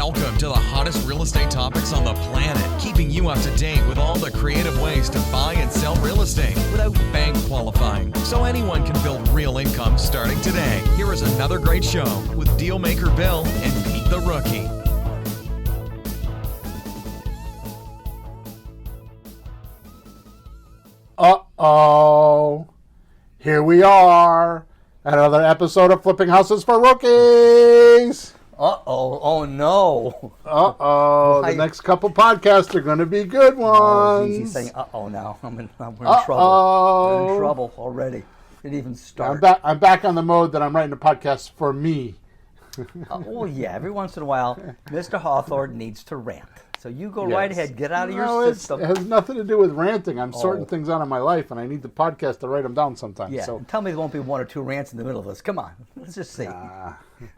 Welcome to the hottest real estate topics on the planet, keeping you up to date with all the creative ways to buy and sell real estate without bank qualifying, so anyone can build real income starting today. Here is another great show with Dealmaker Bill and Pete the Rookie. Uh-oh. Here we are. Another episode of Flipping Houses for Rookies. Uh-oh. Oh, no. Uh-oh. The next couple podcasts are going to be good ones. He's saying uh-oh now. We're in trouble. We're in trouble already. Didn't even start. I'm back on the mode that I'm writing a podcast for me. Oh, yeah. Every once in a while, Mr. Hawthorne needs to rant. So you go right ahead. Get out of your system. It has nothing to do with ranting. I'm sorting things out in my life, and I need the podcast to write them down sometimes. Yeah. So tell me there won't be one or two rants in the middle of this. Come on. Let's just see.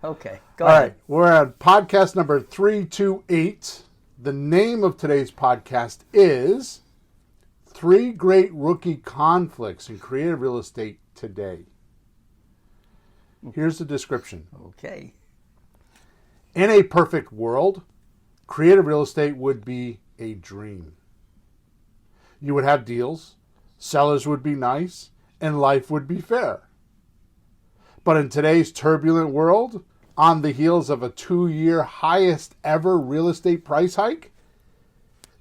Okay. Go ahead. All right. We're at podcast number 328. The name of today's podcast is 3 Great Rookie Conflicts in Creative Real Estate Today. Here's the description. Okay. In a perfect world, creative real estate would be a dream. You would have deals, sellers would be nice, and life would be fair. But in today's turbulent world, on the heels of a 2-year highest ever real estate price hike,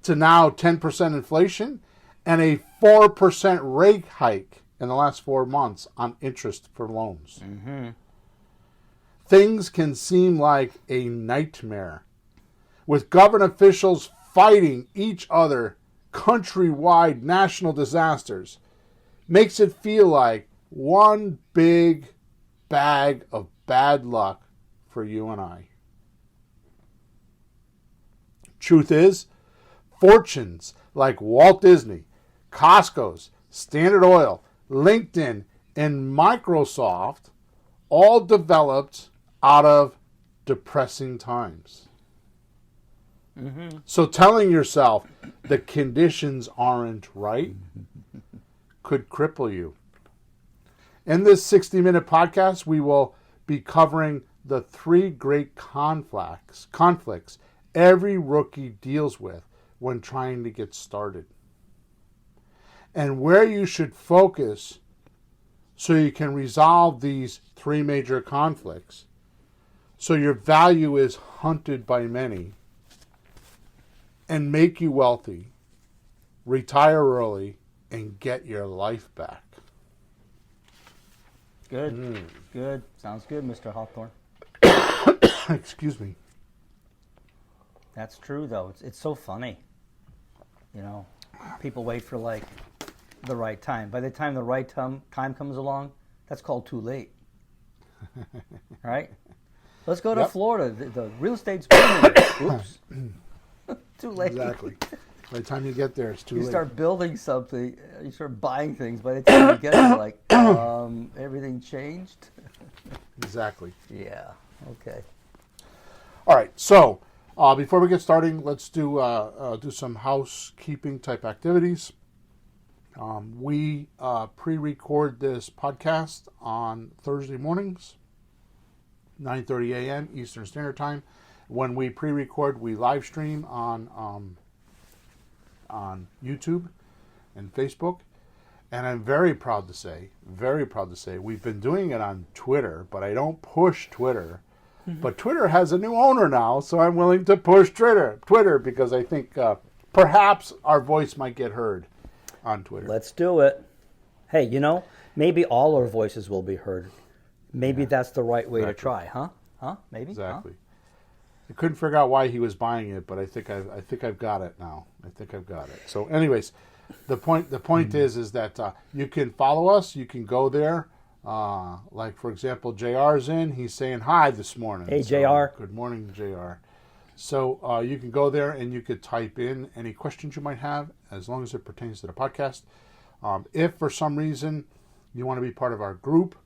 to now 10% inflation, and a 4% rate hike in the last 4 months on interest for loans. Mm-hmm. Things can seem like a nightmare, with government officials fighting each other, countrywide national disasters, makes it feel like one big bag of bad luck for you and I. Truth is, fortunes like Walt Disney, Costco's, Standard Oil, LinkedIn, and Microsoft all developed out of depressing times. Mm-hmm. So telling yourself the conditions aren't right could cripple you. In this 60-minute podcast, we will be covering the 3 great conflicts every rookie deals with when trying to get started, and where you should focus so you can resolve these 3 major conflicts so your value is hunted by many and make you wealthy, retire early, and get your life back. Good. Good. Sounds good, Mr. Hawthorne. Excuse me. That's true, though. It's so funny. You know, people wait for, like, the right time. By the time the right time comes along, that's called too late. Right? Let's go to Florida. The real estate's booming. Oops. Too late. Exactly. By the time you get there, it's too late. You start building something, you start buying things. By the time you get there, like, everything changed. Exactly. Yeah. Okay. All right. So before we get started, let's do some housekeeping type activities. We pre-record this podcast on Thursday mornings, 9:30 a.m. Eastern Standard Time. When we pre-record, we live stream on YouTube and Facebook. And I'm very proud to say, we've been doing it on Twitter, but I don't push Twitter. Mm-hmm. But Twitter has a new owner now, so I'm willing to push Twitter because I think perhaps our voice might get heard on Twitter. Let's do it. Hey, maybe all our voices will be heard. Maybe that's the right way to try, huh? Maybe. Exactly. Huh? I couldn't figure out why he was buying it, but I think I've got it now. So, anyways, the point is that you can follow us. You can go there. Like for example, JR's in. He's saying hi this morning. Hey, JR. Good morning, JR. So you can go there and you could type in any questions you might have, as long as it pertains to the podcast. If for some reason you want to be part of our group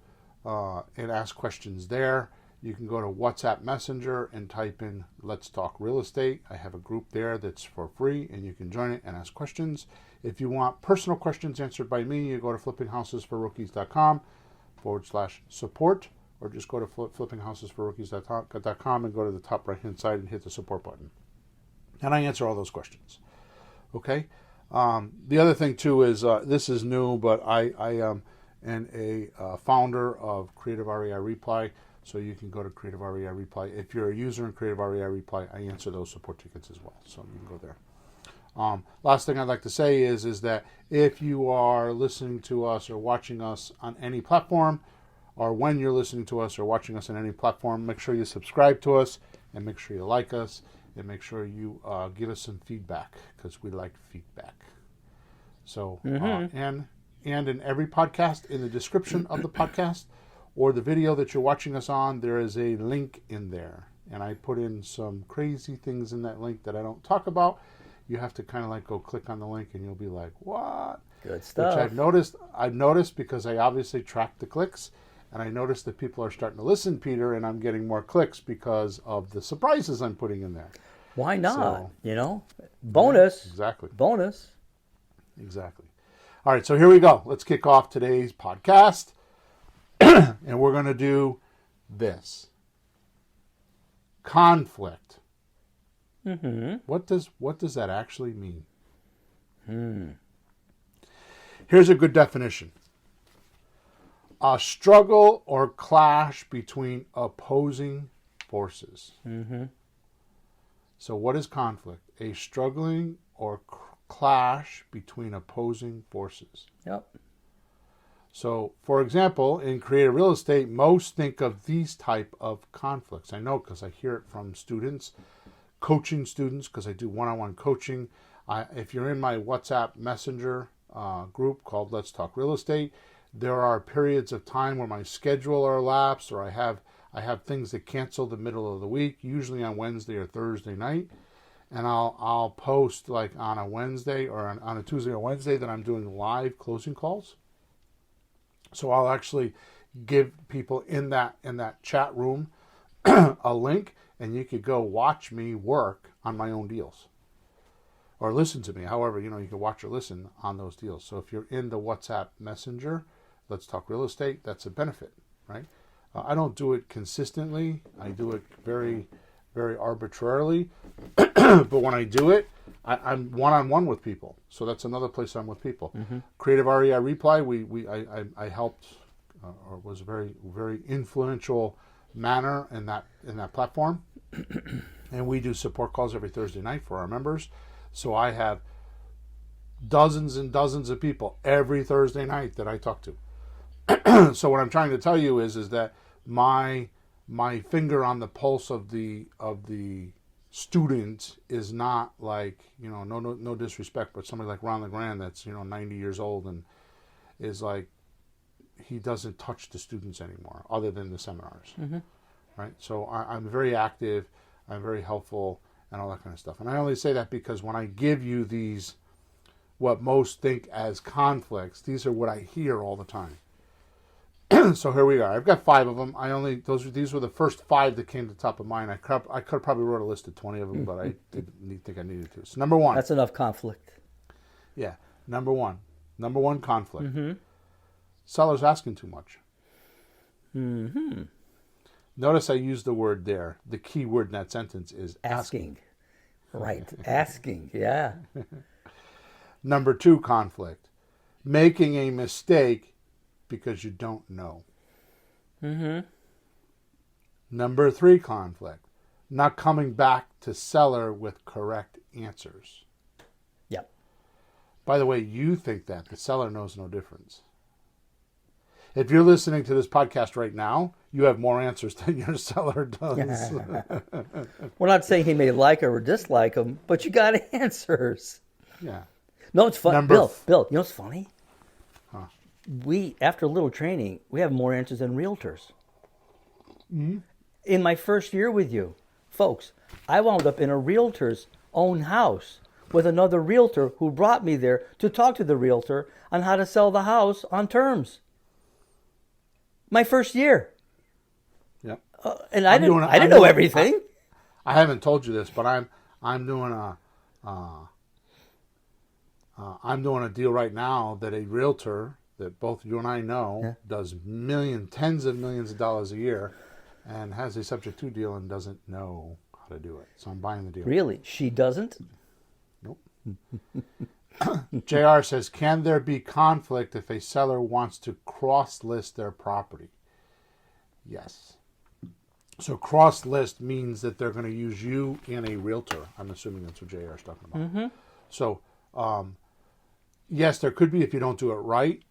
and ask questions there, you can go to WhatsApp Messenger and type in Let's Talk Real Estate. I have a group there that's for free, and you can join it and ask questions. If you want personal questions answered by me, you go to flippinghousesforrookies.com/support, or just go to flippinghousesforrookies.com and go to the top right-hand side and hit the support button. And I answer all those questions. Okay? The other thing, too, is this is new, but I am a founder of Creative REI Reply, so you can go to Creative REI Reply. If you're a user in Creative REI Reply, I answer those support tickets as well, so you can go there. Last thing I'd like to say is that if you are listening to us or watching us on any platform, or when you're listening to us or watching us on any platform, make sure you subscribe to us and make sure you like us and make sure you give us some feedback, because we like feedback. So, and in every podcast, in the description of the podcast or the video that you're watching us on, there is a link in there. And I put in some crazy things in that link that I don't talk about. You have to kind of like go click on the link and you'll be like, what? Good stuff. Which I've noticed because I obviously track the clicks, and I noticed that people are starting to listen, Peter, and I'm getting more clicks because of the surprises I'm putting in there. Why not? So, bonus. Yeah, exactly. Bonus. Exactly. All right, so here we go. Let's kick off today's podcast, and we're going to do this. Conflict. What does that actually mean? Here's a good definition. A struggle or clash between opposing forces. So what is conflict? A struggling or clash between opposing forces. Yep. So, for example, in creative real estate, most think of these type of conflicts. I know because I hear it from students, coaching students, because I do one-on-one coaching. If you're in my WhatsApp Messenger group called Let's Talk Real Estate, there are periods of time where my schedule are lapsed, or I have things that cancel the middle of the week, usually on Wednesday or Thursday night, and I'll post like on a Wednesday or on a Tuesday or Wednesday that I'm doing live closing calls. So I'll actually give people in that chat room a link, and you could go watch me work on my own deals, or listen to me. However, you can watch or listen on those deals. So if you're in the WhatsApp Messenger, Let's Talk Real Estate, that's a benefit, right? I don't do it consistently. I do it very, very arbitrarily. But when I do it, I'm one-on-one with people. So that's another place I'm with people. Creative REI Reply, I helped, or was a very, very influential manner in that platform. And we do support calls every Thursday night for our members. So I have dozens and dozens of people every Thursday night that I talk to. So what I'm trying to tell you is that my finger on the pulse of the student is not like, no disrespect, but somebody like Ron LeGrand that's 90 years old and is like, he doesn't touch the students anymore other than the seminars, right? So I'm very active, I'm very helpful, and all that kind of stuff. And I only say that because when I give you these, what most think as conflicts, these are what I hear all the time. So here we are. I've got 5 of them. These were the first 5 that came to the top of mind. I could have probably wrote a list of 20 of them, but I didn't think I needed to. So number 1. That's enough conflict. Yeah. Number one conflict. Seller's asking too much. Notice I used the word there. The key word in that sentence is asking. Right. Asking. Yeah. Number 2 conflict. Making a mistake because you don't know. Number 3 conflict. Not coming back to seller with correct answers. Yep. By the way, you think that. The seller knows no difference. If you're listening to this podcast right now, you have more answers than your seller does. We're not saying he may like or dislike them, but you got answers. Yeah. No, it's funny. Bill, you know what's funny? Huh. We, after a little training, we have more answers than realtors. In my first year with you, folks, I wound up in a realtor's own house with another realtor who brought me there to talk to the realtor on how to sell the house on terms. My first year. Yep. And I didn't know everything. I haven't told you this, but I'm doing a deal right now that a realtor that both you and I know does tens of millions of dollars a year and has a subject to deal and doesn't know how to do it. So I'm buying the deal. Really? She doesn't? Nope. JR says, can there be conflict if a seller wants to cross-list their property? Yes. So cross-list means that they're going to use you and a realtor. I'm assuming that's what JR is talking about. Mm-hmm. So, yes, there could be if you don't do it right.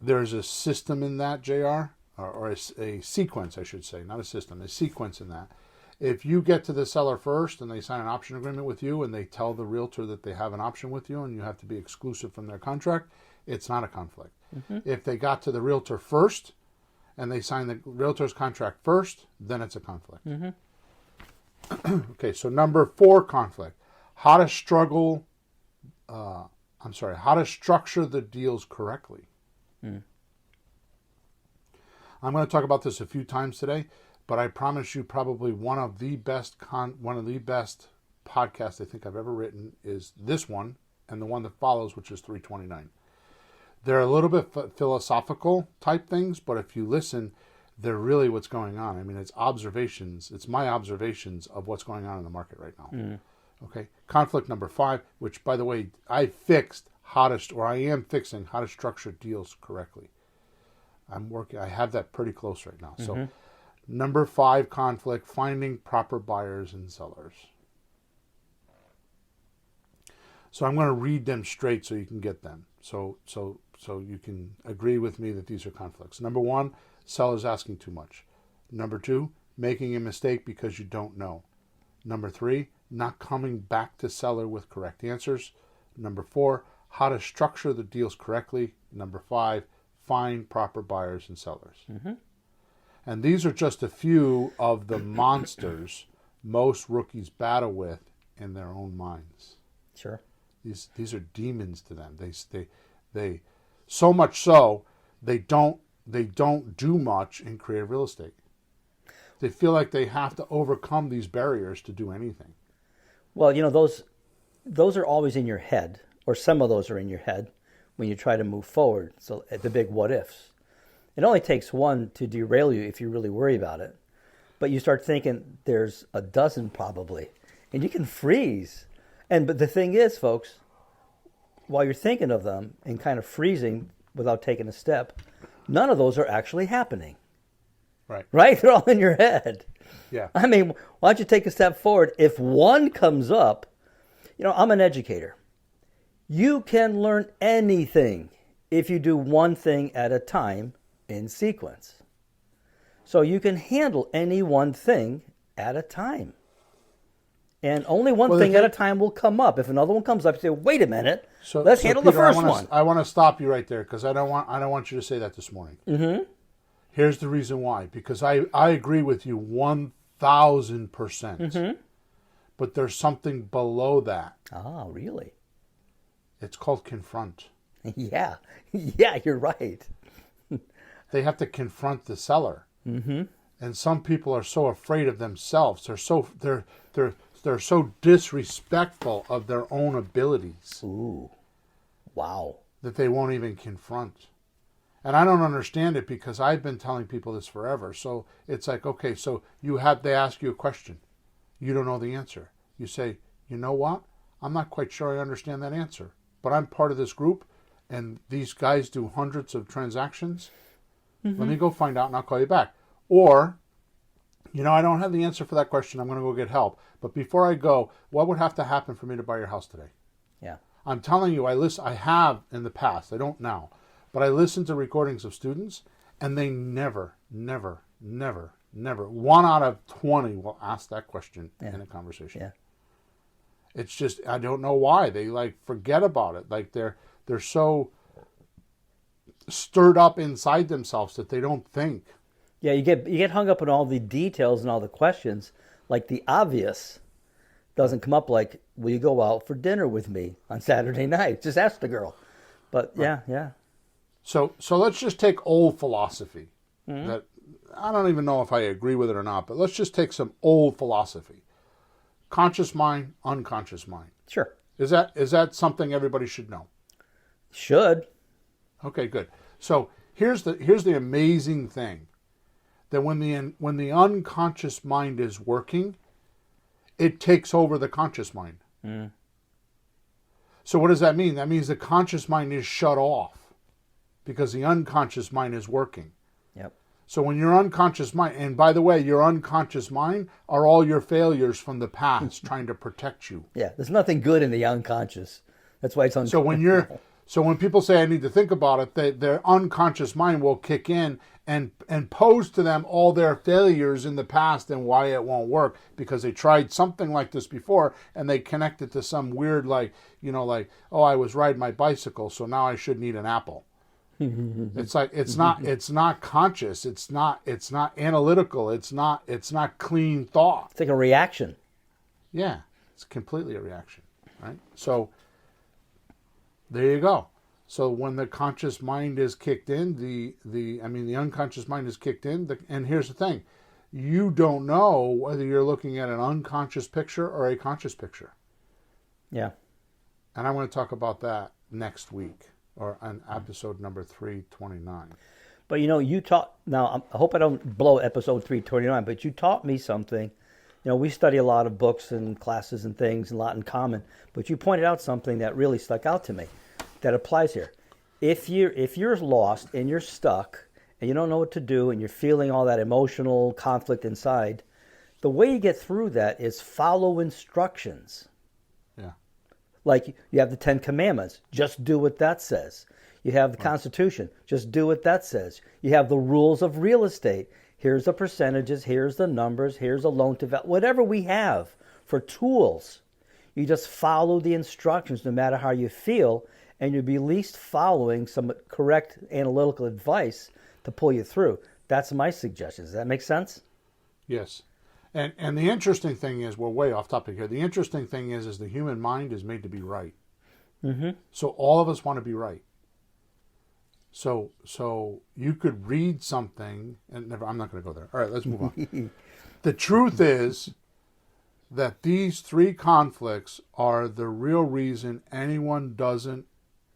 There's a system in that, JR, or a sequence, I should say, not a system, a sequence in that. If you get to the seller first and they sign an option agreement with you and they tell the realtor that they have an option with you and you have to be exclusive from their contract, it's not a conflict. Mm-hmm. If they got to the realtor first and they sign the realtor's contract first, then it's a conflict. Mm-hmm. Okay, so number 4 conflict. How to structure the deals correctly. I'm going to talk about this a few times today, but I promise you probably one of the best podcasts I think I've ever written is this one and the one that follows, which is 329. They're a little bit philosophical type things, but if you listen, they're really what's going on. I mean, it's observations. It's my observations of what's going on in the market right now. Mm. Okay. Conflict number 5, which, by the way, I am fixing how to structure deals correctly. I have that pretty close right now. So, number 5 conflict, finding proper buyers and sellers. So I'm going to read them straight so you can get them. So you can agree with me that these are conflicts. Number 1, sellers asking too much. Number 2, making a mistake because you don't know. Number 3, not coming back to seller with correct answers. Number 4, how to structure the deals correctly. Number 5, find proper buyers and sellers. Mm-hmm. And these are just a few of the monsters most rookies battle with in their own minds. Sure. These are demons to them. They so much so they don't do much in creative real estate. They feel like they have to overcome these barriers to do anything. Well, those are always in your head, or some of those are in your head when you try to move forward. So the big what ifs. It only takes one to derail you if you really worry about it. But you start thinking there's a dozen probably, and you can freeze. But the thing is, folks, while you're thinking of them and kind of freezing without taking a step, none of those are actually happening. Right? They're all in your head. Yeah. I mean, why don't you take a step forward? If one comes up, I'm an educator. You can learn anything if you do one thing at a time in sequence. So you can handle any one thing at a time. And only one thing at a time will come up. If another one comes up, you say, wait a minute, let's handle Peter, the first one. I want to stop you right there because I don't want you to say that this morning. Mm-hmm. Here's the reason why. Because I agree with you 1,000%. Mm-hmm. But there's something below that. Ah, really? It's called confront. Yeah, you're right. They have to confront the seller. Mm-hmm. And some people are so afraid of themselves. They're so disrespectful of their own abilities. Ooh, wow. That they won't even confront. And I don't understand it because I've been telling people this forever. So it's like, okay, so they ask you a question. You don't know the answer. You say, you know what? I'm not quite sure I understand that answer. But I'm part of this group, and these guys do hundreds of transactions. Mm-hmm. Let me go find out, and I'll call you back. Or, I don't have the answer for that question. I'm going to go get help. But before I go, what would have to happen for me to buy your house today? Yeah. I'm telling you, I have in the past. I don't now. But I listen to recordings of students, and they never, 1 out of 20 will ask that question in a conversation. Yeah. It's just, I don't know why. They forget about it. They're so stirred up inside themselves that they don't think. Yeah, you get hung up on all the details and all the questions. Like the obvious doesn't come up like, will you go out for dinner with me on Saturday night? Just ask the girl. But yeah. So let's just take old philosophy that I don't even know if I agree with it or not, but let's just take some old philosophy. Conscious mind, unconscious mind. Sure. Is that something everybody should know? Should. Okay, good. So here's the amazing thing, that when the unconscious mind is working, it takes over the conscious mind. So what does that mean? That means the conscious mind is shut off because the unconscious mind is working. Yep. So when your unconscious mind, and by the way, your unconscious mind are all your failures from the past trying to protect you. Yeah, there's nothing good in the unconscious. That's why it's unconscious. So when people say I need to think about it, their unconscious mind will kick in and pose to them all their failures in the past and why it won't work, because they tried something like this before and they connect it to some weird, like, oh, I was riding my bicycle, so now I shouldn't eat an apple. It's like it's not conscious, it's not analytical, it's not clean thought. It's like a reaction. Yeah, it's completely a reaction, right? So there you go. So when the conscious mind is kicked in, the unconscious mind is kicked in, and here's the thing, you don't know whether you're looking at an unconscious picture or a conscious picture. Yeah. And I'm going to talk about that next week, or on episode number 329. But you taught, now I hope I don't blow episode 329, but you taught me something. We study a lot of books and classes and things, and a lot in common, but you pointed out something that really stuck out to me that applies here. If you're lost and you're stuck and you don't know what to do and you're feeling all that emotional conflict inside, the way you get through that is follow instructions. Yeah. Like you have the 10 Commandments, just do what that says. You have the Constitution, just do what that says. You have the rules of real estate. Here's the percentages, here's the numbers, here's a loan to value, whatever we have for tools. You just follow the instructions no matter how you feel, and you'll be at least following some correct analytical advice to pull you through. That's my suggestion. Does that make sense? Yes. And the interesting thing is, we're way off topic here. The interesting thing is the human mind is made to be right. Mm-hmm. So all of us want to be right. So you could read something, and I'm not going to go there. All right, let's move on. The truth is that these three conflicts are the real reason anyone doesn't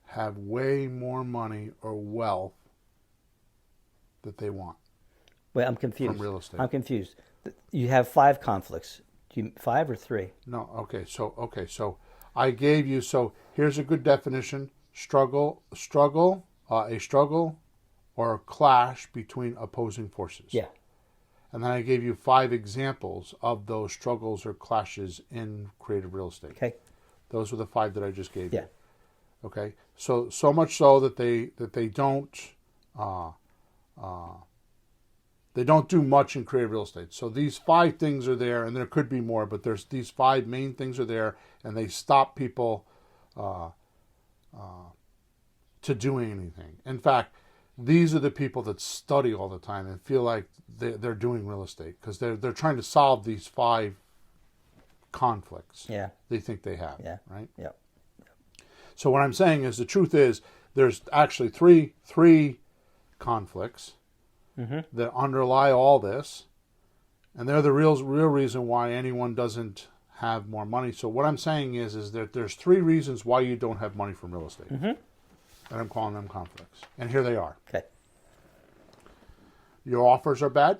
have way more money or wealth that they want. Wait, I'm confused. From real estate. I'm confused. You have 5 conflicts. 5 or 3? No, okay. So I gave you, so here's a good definition. A struggle or a clash between opposing forces. Yeah. And then I gave you 5 examples of those struggles or clashes in creative real estate. Okay. Those were the 5 that I just gave Yeah. you. Okay. So much so that they don't do much in creative real estate. So these 5 things are there, and there could be more, but there's these 5 main things are there, and they stop people to doing anything. In fact, these are the people that study all the time and feel like they're doing real estate because they're trying to solve these 5 conflicts. Yeah. They think they have. Yeah. Right. Yeah. So what I'm saying is, the truth is, there's actually three conflicts that underlie all this, and they're the real reason why anyone doesn't have more money. So what I'm saying is that there's 3 reasons why you don't have money from real estate, and I'm calling them conflicts. And here they are. Okay. Your offers are bad.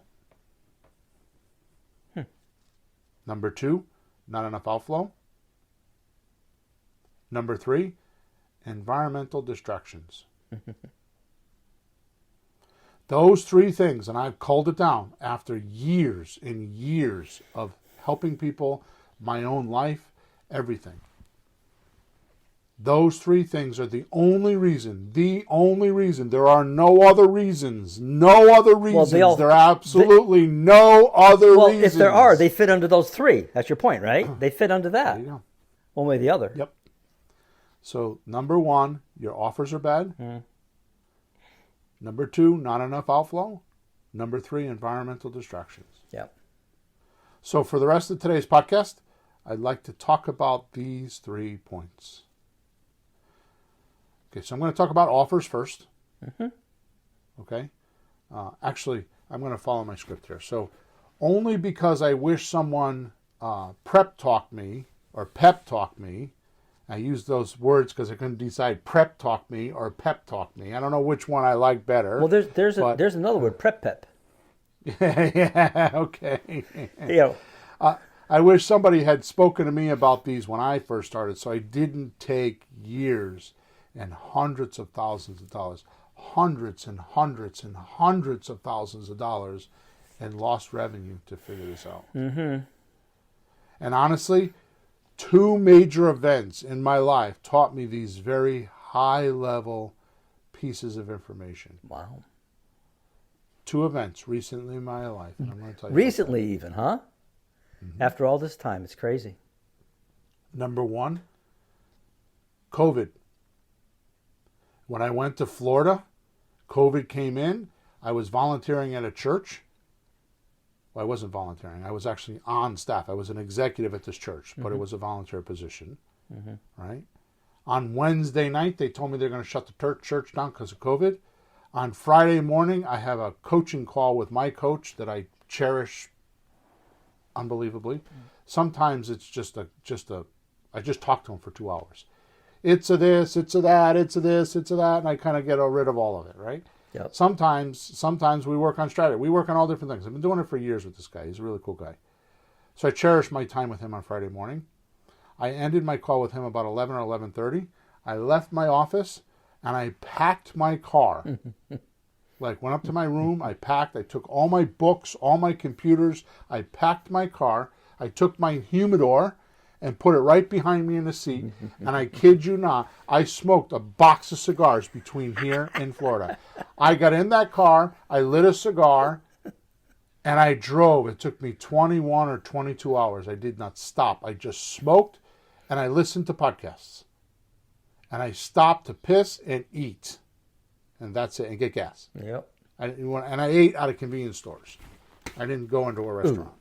Number 2, not enough outflow. Number 3, environmental distractions. Those 3 things, and I've culled it down after years and years of helping people, my own life, everything. Those 3 things are the only reason. There are no other reasons. Well, there are absolutely no other reasons. Well, if there are, they fit under those 3. That's your point, right? They fit under that. There you go. One way or the other. Yep. So, number 1, your offers are bad. Number 2, not enough outflow. Number 3, environmental distractions. Yep. So for the rest of today's podcast, I'd like to talk about these 3 points. Okay, so I'm going to talk about offers first. Okay? Actually, I'm going to follow my script here. So only because I wish someone pep talked me, I use those words because I couldn't decide prep talk me or pep talk me. I don't know which one I like better. Well, there's another word, pep. Yeah, okay. You know, I wish somebody had spoken to me about these when I first started, so I didn't take years and hundreds of thousands of dollars, hundreds and hundreds and hundreds of thousands of dollars, and lost revenue to figure this out. Mm-hmm. And honestly, 2 major events in my life taught me these very high-level pieces of information. wow. 2 events recently in my life, and I'm going to tell you. Recently, even, huh? After all this time, it's crazy. Number 1, COVID. When I went to Florida, COVID came in. I was volunteering at a church. Well, I wasn't volunteering. I was actually on staff. I was an executive at this church, but it was a volunteer position, right? On Wednesday night, they told me they're going to shut the church down because of COVID. On Friday morning, I have a coaching call with my coach that I cherish unbelievably. Sometimes it's just I just talk to him for 2 hours. It's a this, it's a that, it's a this, it's a that, and I kind of get rid of all of it, right? Yep. Sometimes we work on strategy. We work on all different things. I've been doing it for years with this guy. He's a really cool guy. So I cherish my time with him on Friday morning. I ended my call with him about 11 or 11:30. I left my office and I packed my car. Like, went up to my room, I packed, I took all my books, all my computers, I packed my car, I took my humidor and put it right behind me in the seat, and I kid you not, I smoked a box of cigars between here and Florida. I got in that car, I lit a cigar, and I drove. It took me 21 or 22 hours. I did not stop. I just smoked, and I listened to podcasts. And I stopped to piss and eat. And that's it, and get gas. Yep. And I ate out of convenience stores. I didn't go into a restaurant.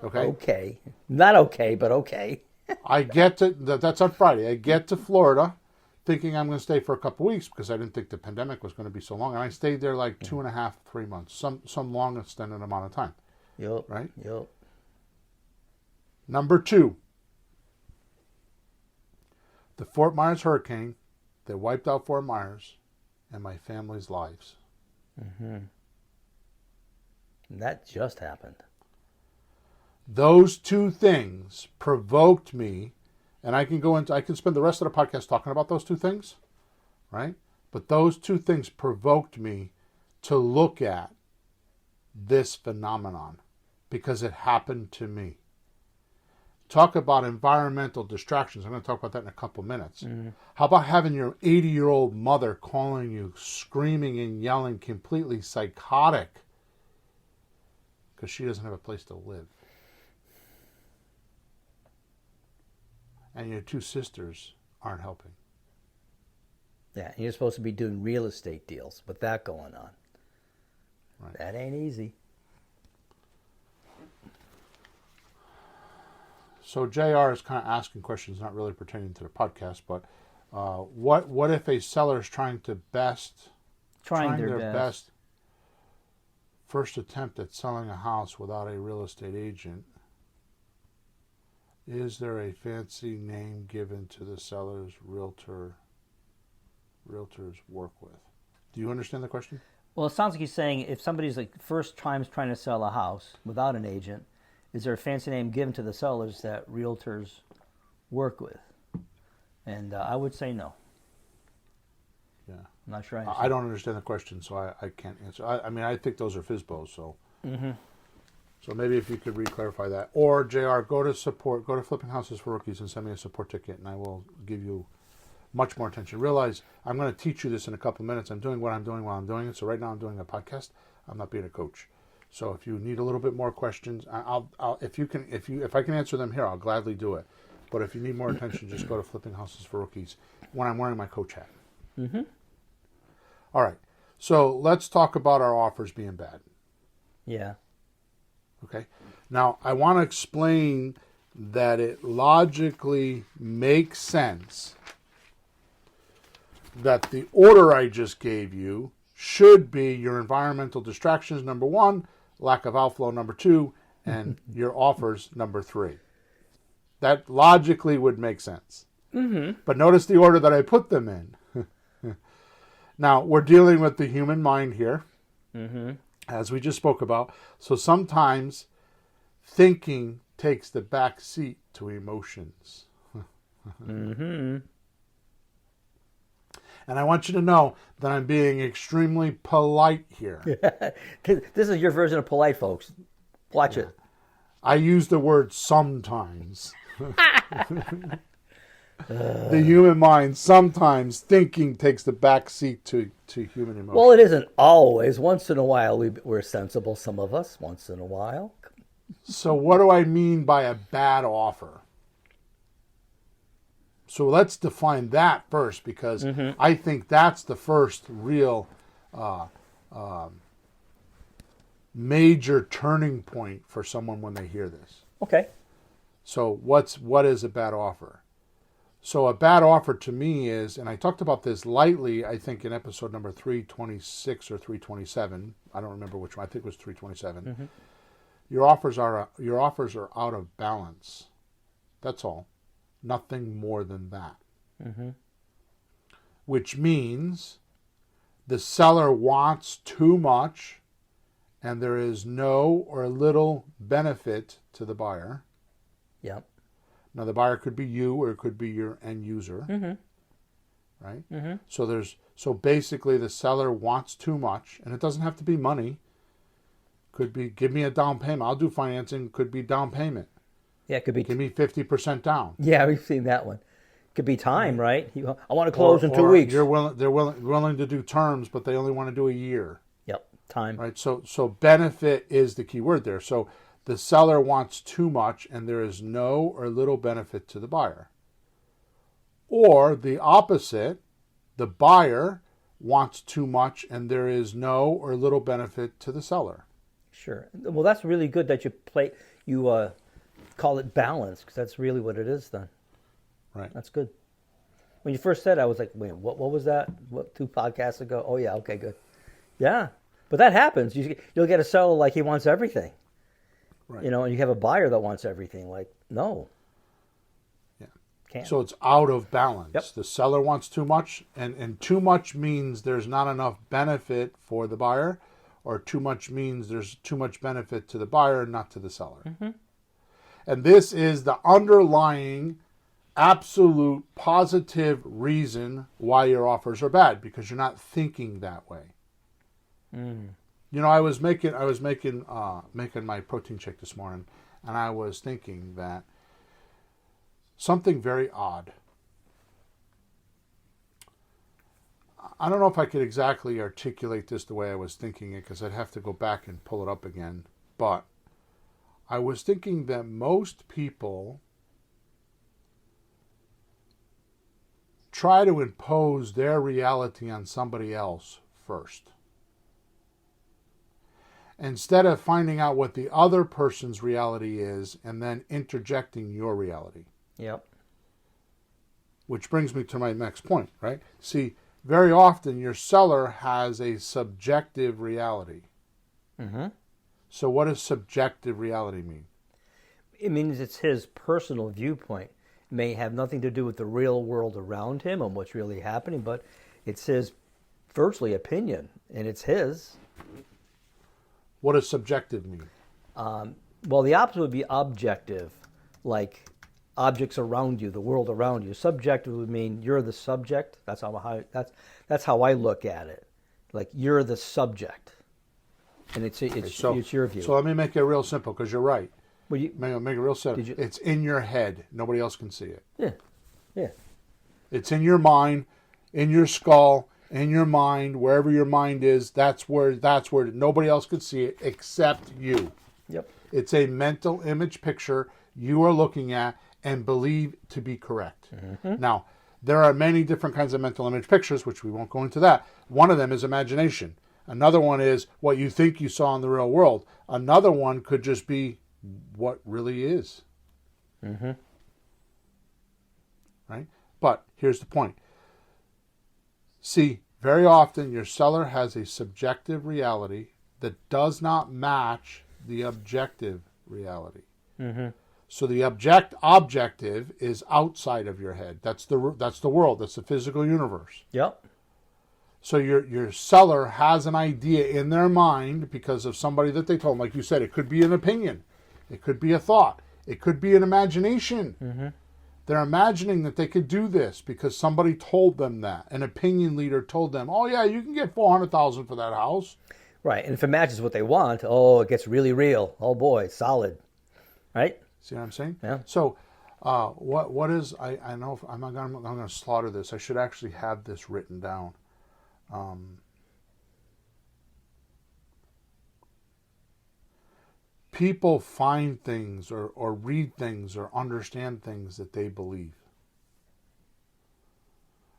Okay? Okay. Not okay, but okay. I get to, that's on Friday. I get to Florida thinking I'm going to stay for a couple of weeks because I didn't think the pandemic was going to be so long. And I stayed there like 2.5, 3 months, some long extended amount of time. Yep. Right? Yep. Number 2, the Fort Myers hurricane that wiped out Fort Myers and my family's lives. That just happened. Those 2 things provoked me, and I can spend the rest of the podcast talking about those 2 things, right? But those 2 things provoked me to look at this phenomenon because it happened to me. Talk about environmental distractions. I'm going to talk about that in a couple minutes. How about having your 80-year-old mother calling you, screaming and yelling, completely psychotic because she doesn't have a place to live? And your 2 sisters aren't helping. Yeah, and you're supposed to be doing real estate deals with that going on. Right. That ain't easy. So JR is kind of asking questions not really pertaining to the podcast, but what if a seller is trying their best first attempt at selling a house without a real estate agent? Is there a fancy name given to the seller's realtors work with? Do you understand the question? Well, it sounds like he's saying if somebody's like first time trying to sell a house without an agent, is there a fancy name given to the sellers that realtors work with? And I would say no. Yeah. I'm not sure I don't understand the question, so I can't answer. I mean, I think those are FSBOs, so. So maybe if you could re-clarify that. Or, JR, go to Flipping Houses for Rookies and send me a support ticket, and I will give you much more attention. Realize I'm going to teach you this in a couple of minutes. I'm doing what I'm doing while I'm doing it. So right now I'm doing a podcast. I'm not being a coach. So if you need a little bit more questions, if I can answer them here, I'll gladly do it. But if you need more attention, just go to Flipping Houses for Rookies when I'm wearing my coach hat. All right. So let's talk about our offers being bad. Yeah. Okay. Now, I want to explain that it logically makes sense that the order I just gave you should be your environmental distractions, number 1, lack of outflow, number 2, and your offers, number 3. That logically would make sense. But notice the order that I put them in. Now, we're dealing with the human mind here, as we just spoke about. So sometimes thinking takes the back seat to emotions. And I want you to know that I'm being extremely polite here. This is your version of polite, folks. Watch it. I use the word sometimes. The human mind, sometimes thinking takes the back seat to human emotion. Well, it isn't always. Once in a while, we're sensible, some of us, once in a while. So what do I mean by a bad offer? So let's define that first, because I think that's the first real major turning point for someone when they hear this. Okay. So what is a bad offer? So a bad offer to me is, and I talked about this lightly, I think in episode number 326 or 327. I don't remember which one. I think it was 327. Your offers are out of balance. That's all. Nothing more than that. Which means the seller wants too much and there is no or little benefit to the buyer. Yep. Now, the buyer could be you or it could be your end user. Right? So basically the seller wants too much, and it doesn't have to be money. Could be, give me a down payment. I'll do financing. Could be down payment. Yeah, it could be. Give me 50% down. Yeah, we've seen that one. Could be time, right? I want to close in 2 weeks. They're willing to do terms, but they only want to do a year. Yep, time. Right. So benefit is the key word there. So the seller wants too much, and there is no or little benefit to the buyer. Or the opposite, the buyer wants too much, and there is no or little benefit to the seller. Sure. Well, that's really good that you call it balance, because that's really what it is then. Right. That's good. When you first said it, I was like, wait, what was that? What, 2 podcasts ago? Oh, yeah, okay, good. Yeah. But that happens. You'll get a seller like he wants everything. Right. You know, and you have a buyer that wants everything. Like, no. Yeah. Can't. So it's out of balance. Yep. The seller wants too much, and too much means there's not enough benefit for the buyer, or too much means there's too much benefit to the buyer, not to the seller. And this is the underlying absolute positive reason why your offers are bad, because you're not thinking that way. You know, I was making my protein shake this morning, and I was thinking that something very odd. I don't know if I could exactly articulate this the way I was thinking it, because I'd have to go back and pull it up again. But I was thinking that most people try to impose their reality on somebody else first, instead of finding out what the other person's reality is and then interjecting your reality. Yep. Which brings me to my next point, right? See, very often your seller has a subjective reality. So what does subjective reality mean? It means it's his personal viewpoint. It may have nothing to do with the real world around him and what's really happening, but it's his virtually opinion, and it's his. What does subjective mean? Well, the opposite would be objective, like objects around you, the world around you. Subjective would mean you're the subject. That's how I look at it. Like, you're the subject, and it's your view. So let me make it real simple, because you're right. Well, Make it real simple. It's in your head. Nobody else can see it. Yeah. It's in your mind, in your skull, in your mind, wherever your mind is. That's where nobody else could see it except you. Yep. It's a mental image picture you are looking at and believe to be correct. Now, there are many different kinds of mental image pictures, which we won't go into that. One of them is imagination. Another one is what you think you saw in the real world. Another one could just be what really is. Right? But here's the point. See, very often your seller has a subjective reality that does not match the objective reality. So the objective is outside of your head. That's the world. That's the physical universe. Yep. So your seller has an idea in their mind because of somebody that they told them. Like you said, it could be an opinion. It could be a thought. It could be an imagination. Mm-hmm. They're imagining that they could do this because somebody told them that. An opinion leader told them, oh, yeah, you can get $400,000 for that house. Right. And if it matches what they want, oh, it gets really real. Oh, boy, solid. Right? See what I'm saying? Yeah. So what is, I know I'm going to slaughter this. I should actually have this written down. People find things or read things or understand things that they believe.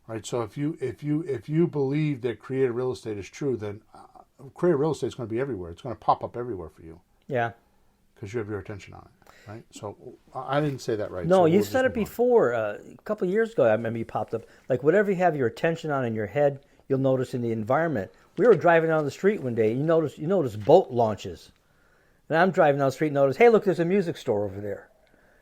Right? So if you believe that creative real estate is true, then creative real estate is going to be everywhere. It's going to pop up everywhere for you. Yeah. Because you have your attention on it, right? So I didn't say that right. No, so you we'll said it before. A couple of years ago, I remember you popped up. Like whatever you have your attention on in your head, you'll notice in the environment. We were driving down the street one day. You notice boat launches. And I'm driving down the street and notice, hey, look, there's a music store over there.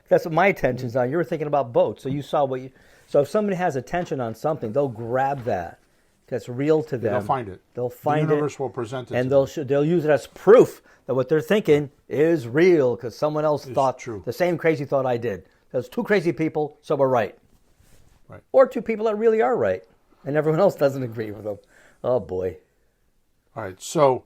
That's what my attention's on. You were thinking about boats, so you saw what you... So if somebody has attention on something, they'll grab that. That's real to them. They'll find it. They'll find it. The universe will present it and to they'll use it as proof that what they're thinking is real because someone else thought true. the same crazy thought I did. There's two crazy people, so we're right. Right. Or two people that really are right, and everyone else doesn't agree with them. Oh, boy. All right, so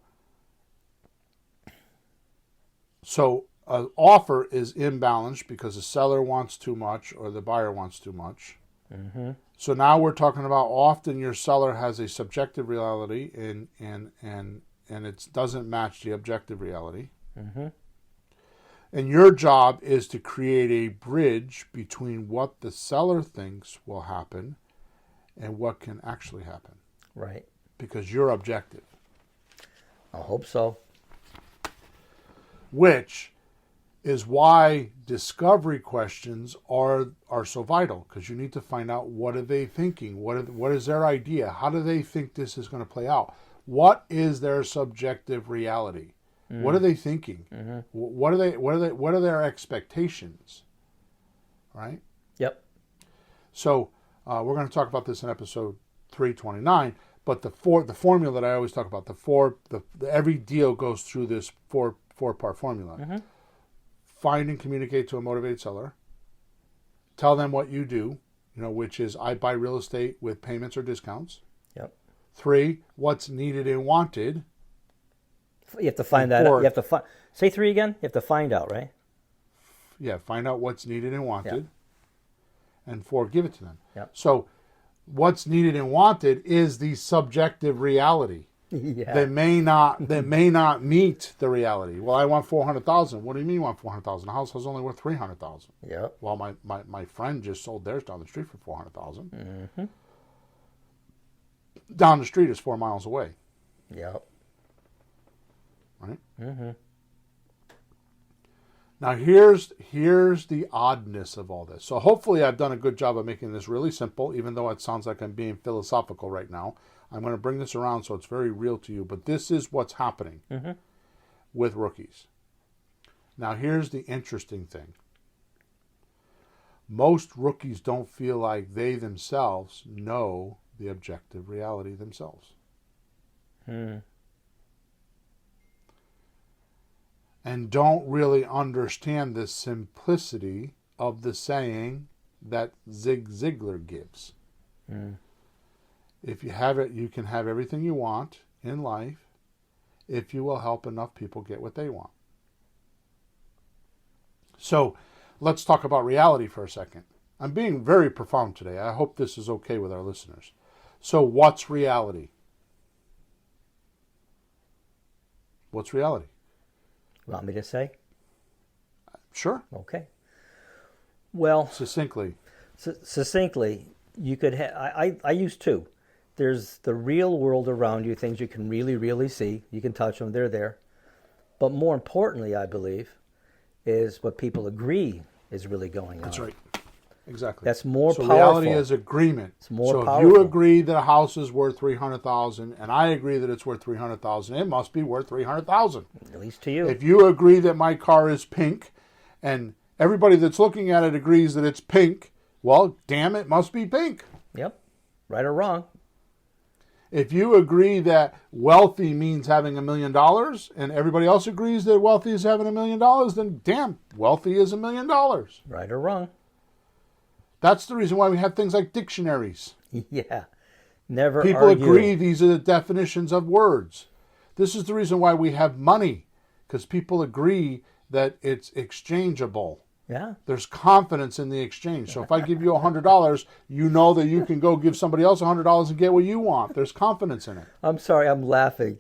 an offer is imbalanced because the seller wants too much or the buyer wants too much. Mm-hmm. So now we're talking about often your seller has a subjective reality and it doesn't match the objective reality. Mm-hmm. And your job is to create a bridge between what the seller thinks will happen and what can actually happen. Right. Because you're objective. I hope so. Which is why discovery questions are so vital, because you need to find out what are they thinking, what is their idea, how do they think this is going to play out, what is their subjective reality, what are they thinking, what are their expectations, right? Yep. So we're going to talk about this in episode 329. But the formula that I always talk about, every deal goes through this four-part formula. Mm-hmm. Find and communicate to a motivated seller. Tell them what you do, which is I buy real estate with payments or discounts. Yep. 3, what's needed and wanted. You have to find that out. You have to say 3 again. You have to find out, right? Yeah, find out what's needed and wanted. Yep. And 4, give it to them. Yep. So what's needed and wanted is the subjective reality. Yeah. That may not meet the reality. Well, I want $400,000. What do you mean you want $400,000? The house is only worth $300,000. Yep. Well, my friend just sold theirs down the street for $400,000. Mm-hmm. Down the street is 4 miles away. Yep. Right. Mm-hmm. Now here's the oddness of all this. So hopefully I've done a good job of making this really simple, even though it sounds like I'm being philosophical right now. I'm going to bring this around so it's very real to you. But this is what's happening with rookies. Now here's the interesting thing. Most rookies don't feel like they themselves know the objective reality themselves. And don't really understand the simplicity of the saying that Zig Ziglar gives. If you have it, you can have everything you want in life if you will help enough people get what they want. So let's talk about reality for a second. I'm being very profound today. I hope this is okay with our listeners. So what's reality? What's reality? Want me to say? Sure. Okay. Well, Succinctly. Succinctly, you could have. I use 2. There's the real world around you, things you can really, really see. You can touch them; they're there. But more importantly, I believe, is what people agree is really going on. That's right. Exactly. That's more so powerful. Reality is agreement. It's more so powerful. if you agree that a house is worth $300,000, and I agree that it's worth $300,000, it must be worth $300,000. At least to you. If you agree that my car is pink, and Everybody that's looking at it agrees that it's pink. Well, damn, it must be pink. Yep. Right or wrong. If you agree that wealthy means having $1 million and everybody else agrees that wealthy is having $1 million, then damn, wealthy is $1 million. Right or wrong. That's the reason why we have things like dictionaries. Yeah. Never People argue. agree these are the definitions of words. This is the reason why we have money, because people agree that it's exchangeable. Yeah. There's confidence in the exchange. So if I give you $100, you know that you can go give somebody else $100 and get what you want. There's confidence in it. I'm sorry, I'm laughing.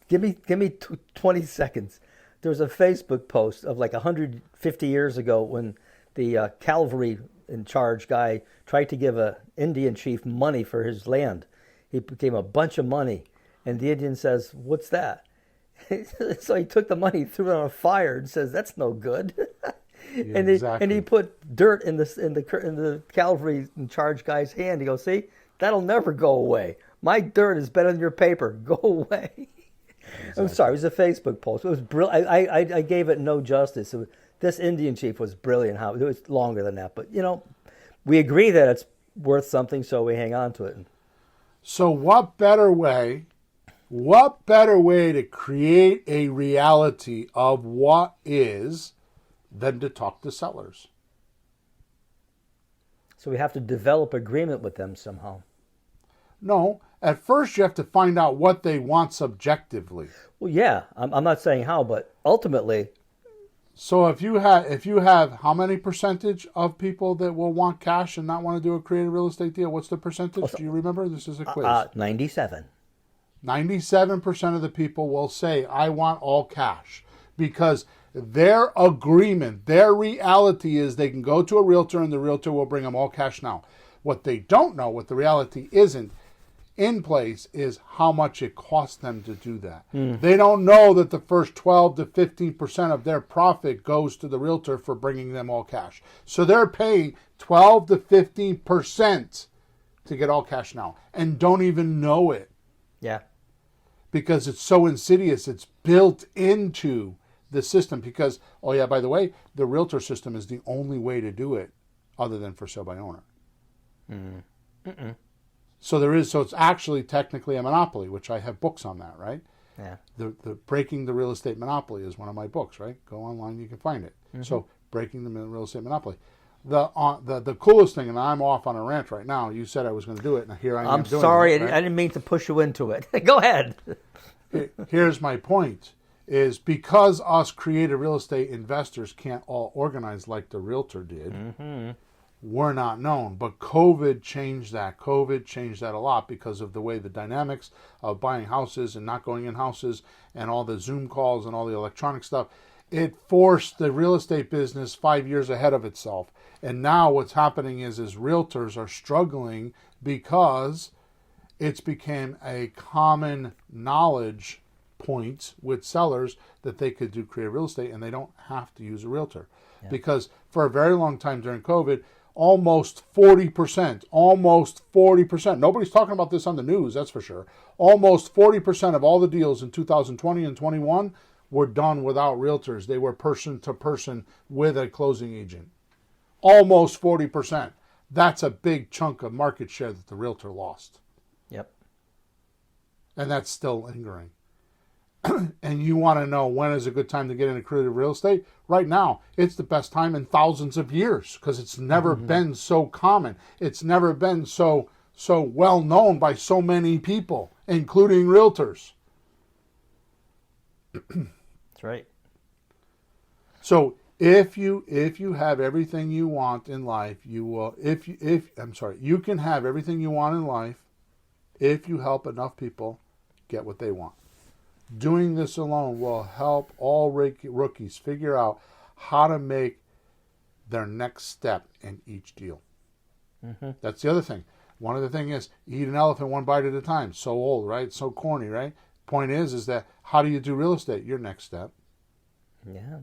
Give me 20 seconds. There was a Facebook post of like 150 years ago when the cavalry in charge guy tried to give a Indian chief money for his land. He gave him a bunch of money, and the Indian says, "What's that?" So he took the money, threw it on a fire, and says, "That's no good." And exactly. he put dirt in the cavalry in charge guy's hand. He goes, "See, that'll never go away. My dirt is better than your paper. Go away." Exactly. I'm sorry. It was a Facebook post. It was brilliant. I gave it no justice. This Indian chief was brilliant. It was longer than that, but we agree that it's worth something, so we hang on to it. So what better way to create a reality of what is than to talk to sellers? So we have to develop agreement with them somehow. No, at first you have to find out what they want subjectively. Well, yeah, I'm not saying how, but ultimately. So if you have how many percentage of people that will want cash and not want to do a creative real estate deal? What's the percentage? Do you remember? This is a quiz. 97. 97% of the people will say, I want all cash, because their agreement, their reality is they can go to a realtor and the realtor will bring them all cash now. What they don't know, what the reality isn't in place, is how much it costs them to do that. They don't know that the first 12 to 15% of their profit goes to the realtor for bringing them all cash. So they're paying 12 to 15% to get all cash now and don't even know it. Yeah. Because it's so insidious. It's built into the system. Because, oh yeah, by the way, the realtor system is the only way to do it other than for sale by owner. So it's actually technically a monopoly, which I have books on that, right? Yeah. The Breaking the Real Estate Monopoly is one of my books, right? Go online, you can find it. So Breaking the Real Estate Monopoly. The coolest thing, and I'm off on a rant right now. You said I was going to do it, and here I am. I'm doing sorry, it, right? I didn't mean to push you into it. Go ahead. Here's my point: is because us creative real estate investors can't all organize like the realtor did. We're not known, but COVID changed that. COVID changed that a lot because of the way the dynamics of buying houses and not going in houses and all the Zoom calls and all the electronic stuff. It forced the real estate business 5 years ahead of itself. And now what's happening is realtors are struggling because it's became a common knowledge point with sellers that they could do creative real estate and they don't have to use a realtor. Yeah. Because for a very long time during COVID, almost 40%, nobody's talking about this on the news, that's for sure. Almost 40% of all the deals in 2020 and 21 were done without realtors. They were person to person with a closing agent. Almost 40%. That's a big chunk of market share that the realtor lost. Yep. And that's still lingering. And you want to know when is a good time to get into creative real estate? Right now, it's the best time in thousands of years because it's never been so common. It's never been so well known by so many people, including realtors. That's right. So if you have everything you want in life, you will. You can have everything you want in life if you help enough people get what they want. Doing this alone will help all rookies figure out how to make their next step in each deal. That's the other thing. One of the things is eat an elephant one bite at a time. So old, right? So corny, right? Point is that how do you do real estate? Your next step. Yeah.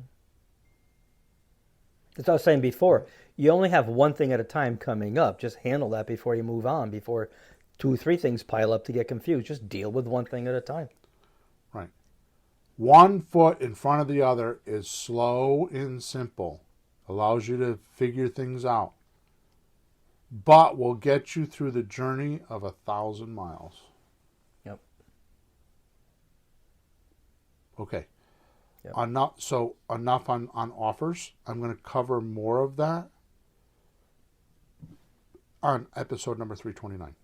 That's what I was saying before. You only have one thing at a time coming up. Just handle that before you move on, before 2 or 3 things pile up to get confused. Just deal with one thing at a time. Right. One foot in front of the other is slow and simple. allows you to figure things out, but will get you through the journey of 1,000 miles. Yep. Okay. Yep. Enough on offers. I'm going to cover more of that on episode number 329.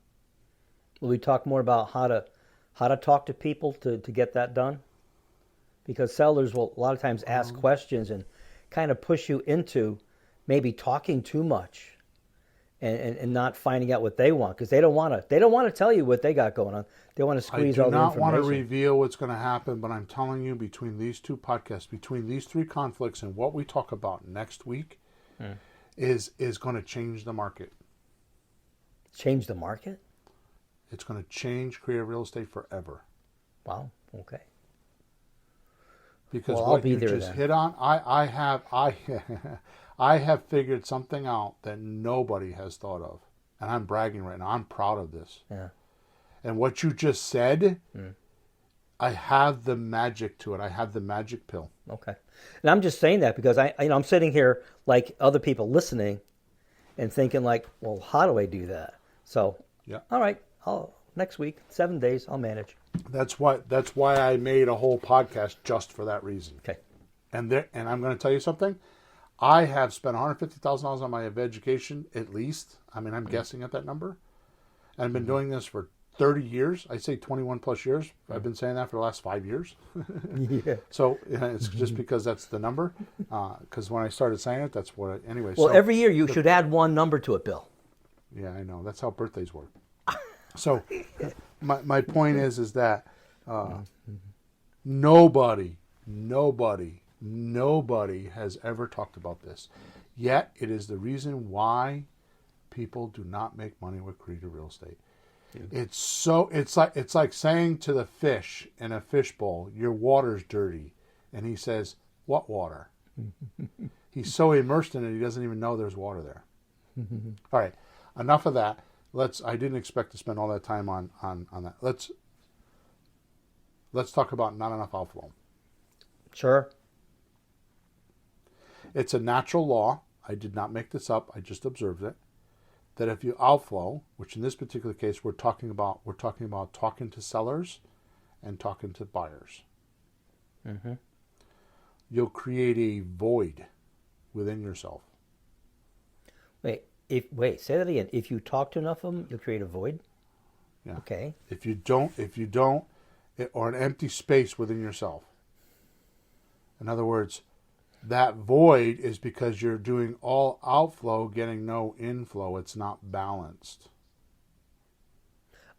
Will we talk more about how to talk to people to get that done? Because sellers will a lot of times ask questions and kind of push you into maybe talking too much and not finding out what they want, because they don't want to tell you what they got going on. They want to squeeze all the information. I do not want to reveal what's going to happen, but I'm telling you, between these two podcasts, between these three conflicts and what we talk about next week, is going to change the market. Change the market? It's going to change creative real estate forever. Wow. Okay. Because I'll what be you there just then. hit on, I have figured something out that nobody has thought of. And I'm bragging right now. I'm proud of this. Yeah. And what you just said, I have the magic to it. I have the magic pill. Okay. And I'm just saying that because I'm sitting here like other people listening and thinking like, well, how do I do that? So, Yeah. all right, next week, 7 days, I'll manage. That's why I made a whole podcast just for that reason. Okay. And I'm going to tell you something. I have spent $150,000 on my education, at least. I mean, I'm guessing at that number. And I've been doing this for 30 years. I say 21 plus years. I've been saying that for the last 5 years. Yeah. So it's just because that's the number. Because when I started saying it, that's what. Anyway. Well, so, every year you should add one number to it, Bill. Yeah, I know. That's how birthdays work. So my point is that nobody has ever talked about this. Yet it is the reason why people do not make money with creative real estate. Yeah. It's like saying to the fish in a fishbowl, your water's dirty. And he says, what water? He's so immersed in it, he doesn't even know there's water there. All right, enough of that. I didn't expect to spend all that time on that. Let's talk about not enough outflow. Sure. It's a natural law. I did not make this up. I just observed it. That if you outflow, which in this particular case we're talking about talking to sellers and talking to buyers. Mm-hmm. You'll create a void within yourself. Say that again. If you talk to enough of them, you'll create a void? Yeah. Okay. If you don't, or an empty space within yourself. In other words, that void is because you're doing all outflow, getting no inflow. It's not balanced.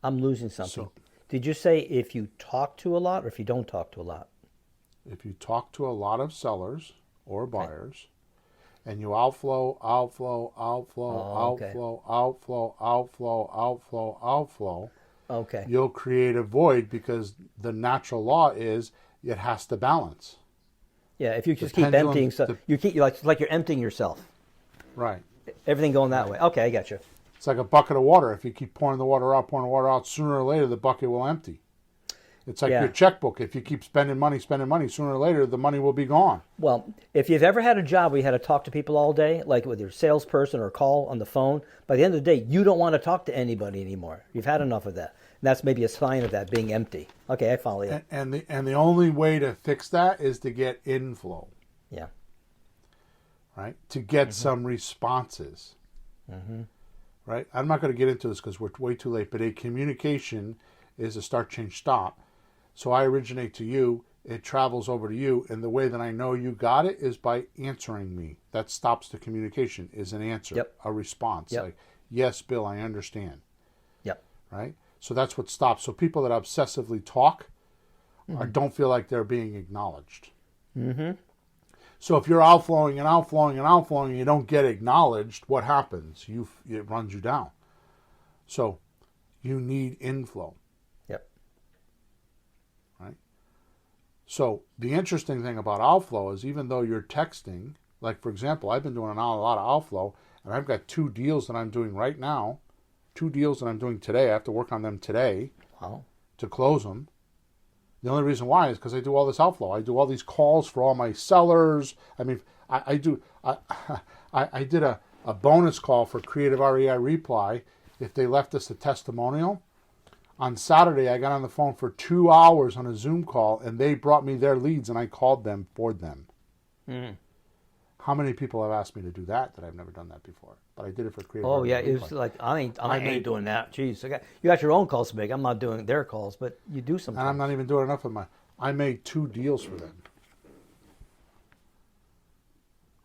I'm losing something. So, did you say if you talk to a lot or if you don't talk to a lot? if you talk to a lot of sellers or buyers, and you outflow, Okay. you'll create a void because the natural law is it has to balance. Yeah, if you just keep emptying stuff, like you're emptying yourself. Right. Everything going that way. Okay, I got you. It's like a bucket of water. If you keep pouring the water out, sooner or later the bucket will empty. It's like your checkbook. If you keep spending money, sooner or later the money will be gone. Well, if you've ever had a job where you had to talk to people all day, like with your salesperson or call on the phone, by the end of the day, you don't want to talk to anybody anymore. You've had enough of that. And that's maybe a sign of that being empty. Okay, I follow you. And the only way to fix that is to get inflow. Yeah. Right? To get some responses. Right? I'm not going to get into this because we're way too late, but a communication is a start, change, stop. So I originate to you, it travels over to you, and the way that I know you got it is by answering me. That stops the communication, is an answer, a response. Yep. Like, yes, Bill, I understand. Yep. Right? So that's what stops. So people that obsessively talk don't feel like they're being acknowledged. Mm-hmm. So if you're outflowing and you don't get acknowledged, what happens? It runs you down. So you need inflow. Yep. Right? So the interesting thing about outflow is even though you're texting, like for example, I've been doing a lot of outflow, and I've got 2 deals that I'm doing right now, 2 deals that I'm doing today. I have to work on them today to close them. The only reason why is because I do all this outflow. I do all these calls for all my sellers. I mean, I I did a bonus call for Creative REI Reply if they left us a testimonial. On Saturday, I got on the phone for 2 hours on a Zoom call, and they brought me their leads, and I called them for them. Mm. How many people have asked me to do that I've never done that before? But I did it for Creative Oh REI yeah, Reply. it's like I ain't doing that. Jeez, you got your own calls to make. I'm not doing their calls, but you do sometimes. And I'm not even doing enough of I made 2 deals for them.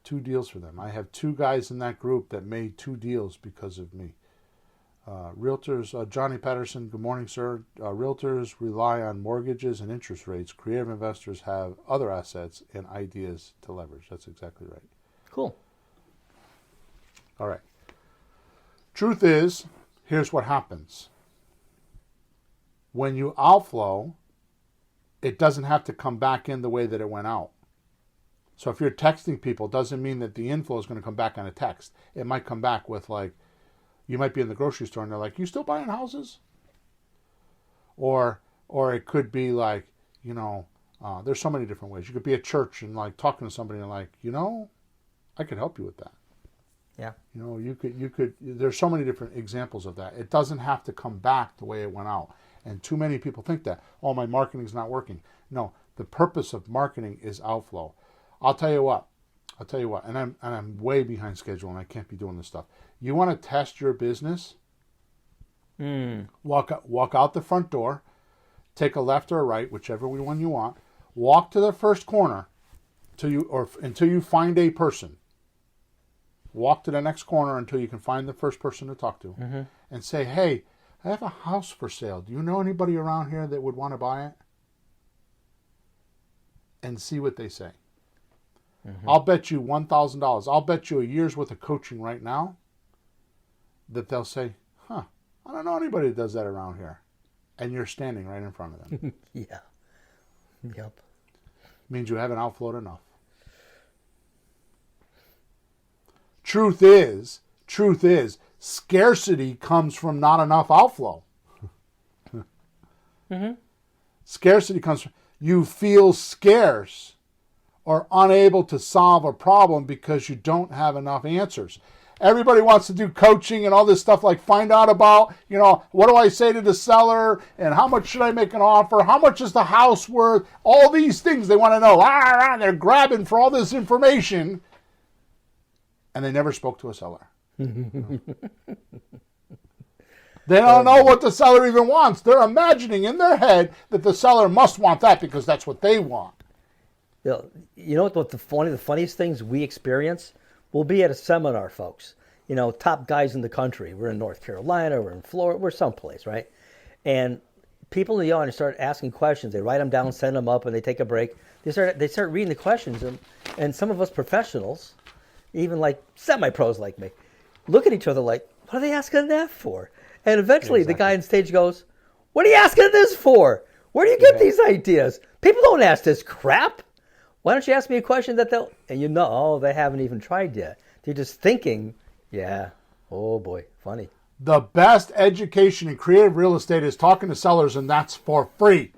2 deals for them. I have 2 guys in that group that made 2 deals because of me. Realtors, Johnny Patterson, good morning, sir. Realtors rely on mortgages and interest rates. Creative investors have other assets and ideas to leverage. That's exactly right. Cool. All right. Truth is, here's what happens. When you outflow, it doesn't have to come back in the way that it went out. So if you're texting people, it doesn't mean that the inflow is going to come back on a text. It might come back with like, you might be in the grocery store and they're like, you still buying houses? Or it could be like, there's so many different ways. You could be at church and like talking to somebody and like, I could help you with that. Yeah. You could, there's so many different examples of that. It doesn't have to come back the way it went out. And too many people think that, oh, my marketing's not working. No, the purpose of marketing is outflow. I'll tell you what, and I'm way behind schedule and I can't be doing this stuff. You want to test your business? Walk out the front door, take a left or a right, whichever one you want. Walk to the first corner until you find a person. Walk to the next corner until you can find the first person to talk to, and say, "Hey, I have a house for sale. Do you know anybody around here that would want to buy it?" And see what they say. I'll bet you $1,000. I'll bet you a year's worth of coaching right now that they'll say, I don't know anybody that does that around here. And you're standing right in front of them. Yeah. Yep. Means you haven't outflowed enough. Truth is, scarcity comes from not enough outflow. Scarcity comes from, you feel scarce or unable to solve a problem because you don't have enough answers. Everybody wants to do coaching and all this stuff, like find out about, what do I say to the seller and how much should I make an offer? How much is the house worth? All these things they want to know. They're grabbing for all this information. And they never spoke to a seller. They don't know what the seller even wants. They're imagining in their head that the seller must want that because that's what they want. You know what the funniest things we experience? We'll be at a seminar, folks. Top guys in the country. We're in North Carolina, we're in Florida, we're someplace, right? And people in the audience start asking questions. They write them down, send them up, and they take a break. They start reading the questions, and some of us professionals, even like semi-pros like me, look at each other like, what are they asking that for? And eventually the guy on stage goes, what are you asking this for? Where do you get these ideas? People don't ask this crap. Why don't you ask me a question that and they haven't even tried yet. They're just thinking, oh boy, funny. The best education in creative real estate is talking to sellers, and that's for free.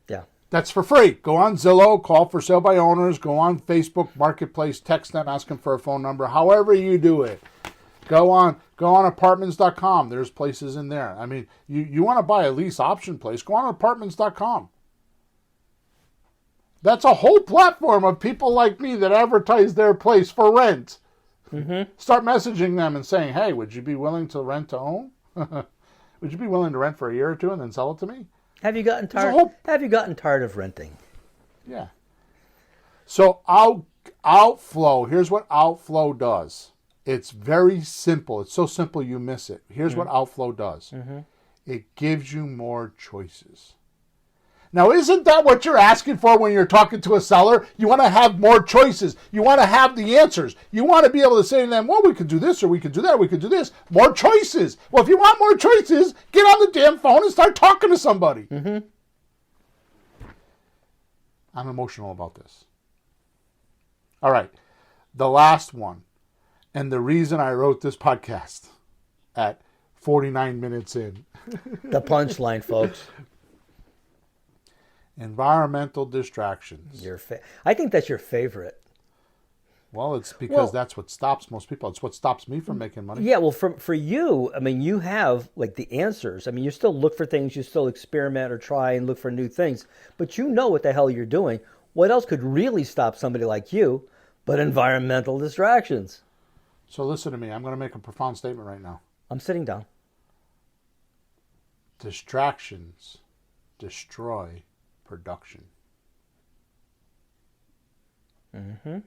Yeah. That's for free. Go on Zillow, call for sale by owners, go on Facebook Marketplace, text them, ask them for a phone number, however you do it. Go on apartments.com. There's places in there. I mean, you want to buy a lease option place, go on apartments.com. That's a whole platform of people like me that advertise their place for rent. Start messaging them and saying, hey, would you be willing to rent to own? Would you be willing to rent for a year or two and then sell it to me? Have you gotten tired of renting? Yeah. So outflow, here's what outflow does. It's very simple. It's so simple you miss it. Here's what outflow does. It gives you more choices. Now, isn't that what you're asking for when you're talking to a seller? You want to have more choices. You want to have the answers. You want to be able to say to them, well, we could do this or we could do that. We could do this. More choices. Well, if you want more choices, get on the damn phone and start talking to somebody. I'm emotional about this. All right. The last one. And the reason I wrote this podcast at 49 minutes in. The punchline, folks. Environmental distractions. I think that's your favorite. Well, it's because Well- that's what stops most people. It's what stops me from making money. Yeah, well, for you, I mean, you have like the answers. I mean, you still look for things, you still experiment or try and look for new things, but you know what the hell you're doing. What else could really stop somebody like you but environmental distractions? So listen to me. I'm going to make a profound statement right now. I'm sitting down. Distractions destroy production. Mm-hmm.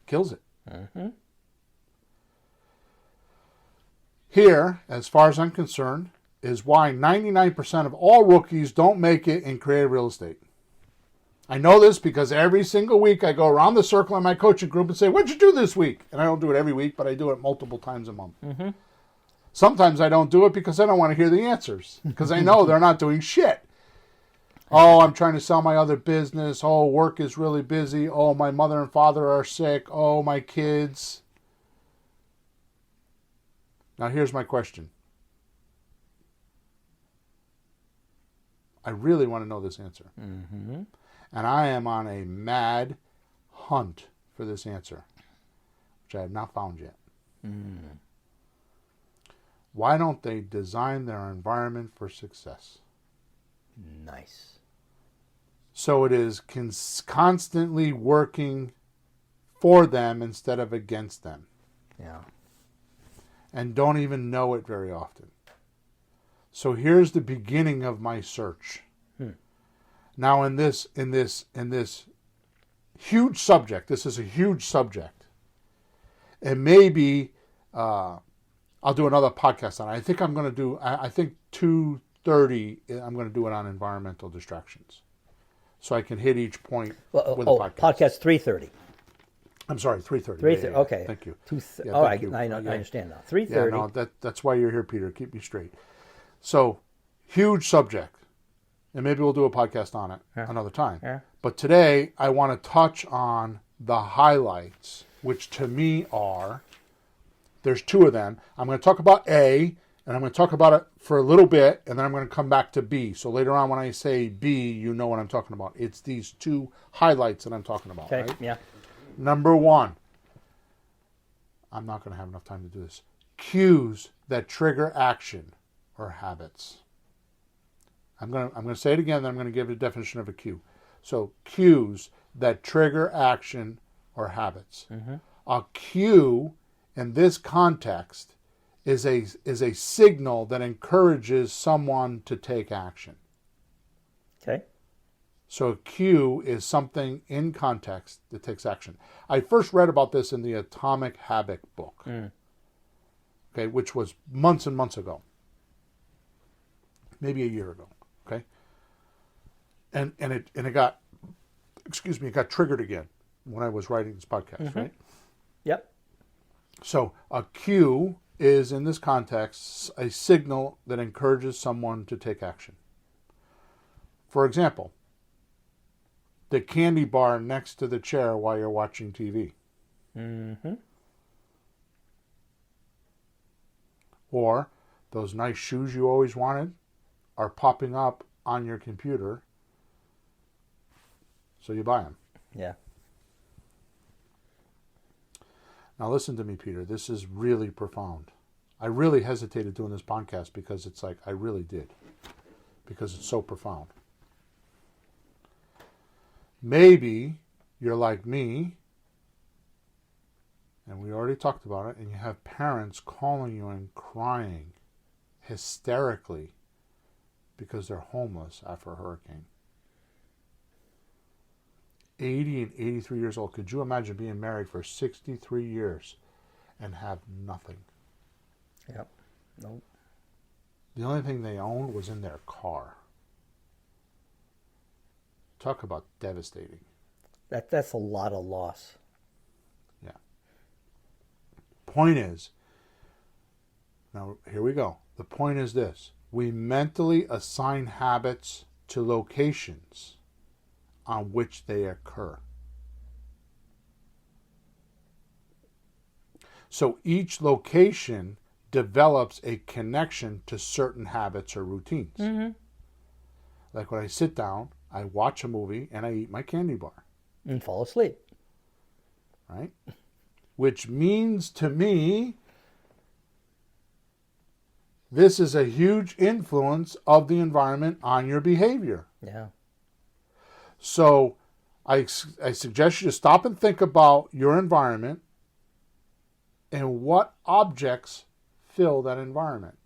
Kills it. Mm-hmm. Here, as far as I'm concerned, is why 99% of all rookies don't make it in creative real estate. I know this because every single week I go around the circle in my coaching group and say, "What'd you do this week?" And I don't do it every week, but I do it multiple times a month. Mm-hmm. Sometimes I don't do it because I don't want to hear the answers, because I know they're not doing shit. Oh, I'm trying to sell my other business. Oh, work is really busy. Oh, my mother and father are sick. Oh, my kids. Now, here's my question. I really want to know this answer. Mm-hmm. And I am on a mad hunt for this answer, which I have not found yet. Mm. Why don't they design their environment for success? Nice. So it is constantly working for them instead of against them. Yeah. And don't even know it very often. So here's the beginning of my search. Now in this huge subject, this is a huge subject. And maybe I'll do another podcast on it. I think I'm going to do, I think 2:30, I'm going to do it on environmental distractions. So I can hit each point with a podcast. Podcast 3:30. I'm sorry, 3:30. 3:30. Yeah. Okay. Thank you. Yeah, All right. right. I understand now. 3:30. Yeah, no, that's why you're here, Peter. Keep me straight. So, huge subject. And maybe we'll do a podcast on it another time. Yeah. But today, I want to touch on the highlights, which to me are, there's two of them. I'm going to talk about A, and I'm going to talk about it for a little bit, and then I'm going to come back to B. So later on when I say B, you know what I'm talking about. It's these two highlights that I'm talking about, Okay. right? Yeah. Number one, I'm not going to have enough time to do this. Cues that trigger action or habits. I'm going to say it again, then I'm going to give a definition of a cue. So cues that trigger action or habits. Mm-hmm. A cue in this context is a signal that encourages someone to take action. Okay. So a cue is something in context that takes action. I first read about this in the Atomic Habit book, okay, which was months and months ago, maybe a year ago, okay, and it got, it got triggered again when I was writing this podcast, right? Yep. So a cue is in this context a signal that encourages someone to take action. For example, the candy bar next to the chair while you're watching TV. Mm-hmm. Or those nice shoes you always wanted are popping up on your computer, so you buy them. Yeah. Now listen to me, Peter. This is really profound. I really hesitated doing this podcast because it's like, I really did. Because it's so profound. Maybe you're like me, and we already talked about it, and you have parents calling you and crying hysterically because they're homeless after a hurricane. 80 and 83 years old. Could you imagine being married for 63 years and have nothing? Yep. Nope. The only thing they owned was in their car. Talk about devastating. That's a lot of loss. Yeah. Point is, now here we go. The point is this. We mentally assign habits to locations on which they occur. So each location develops a connection to certain habits or routines. Mm-hmm. Like when I sit down, I watch a movie and I eat my candy bar. And fall asleep. right? Which means to me, this is a huge influence of the environment on your behavior. Yeah. So I suggest you to stop and think about your environment and what objects fill that environment.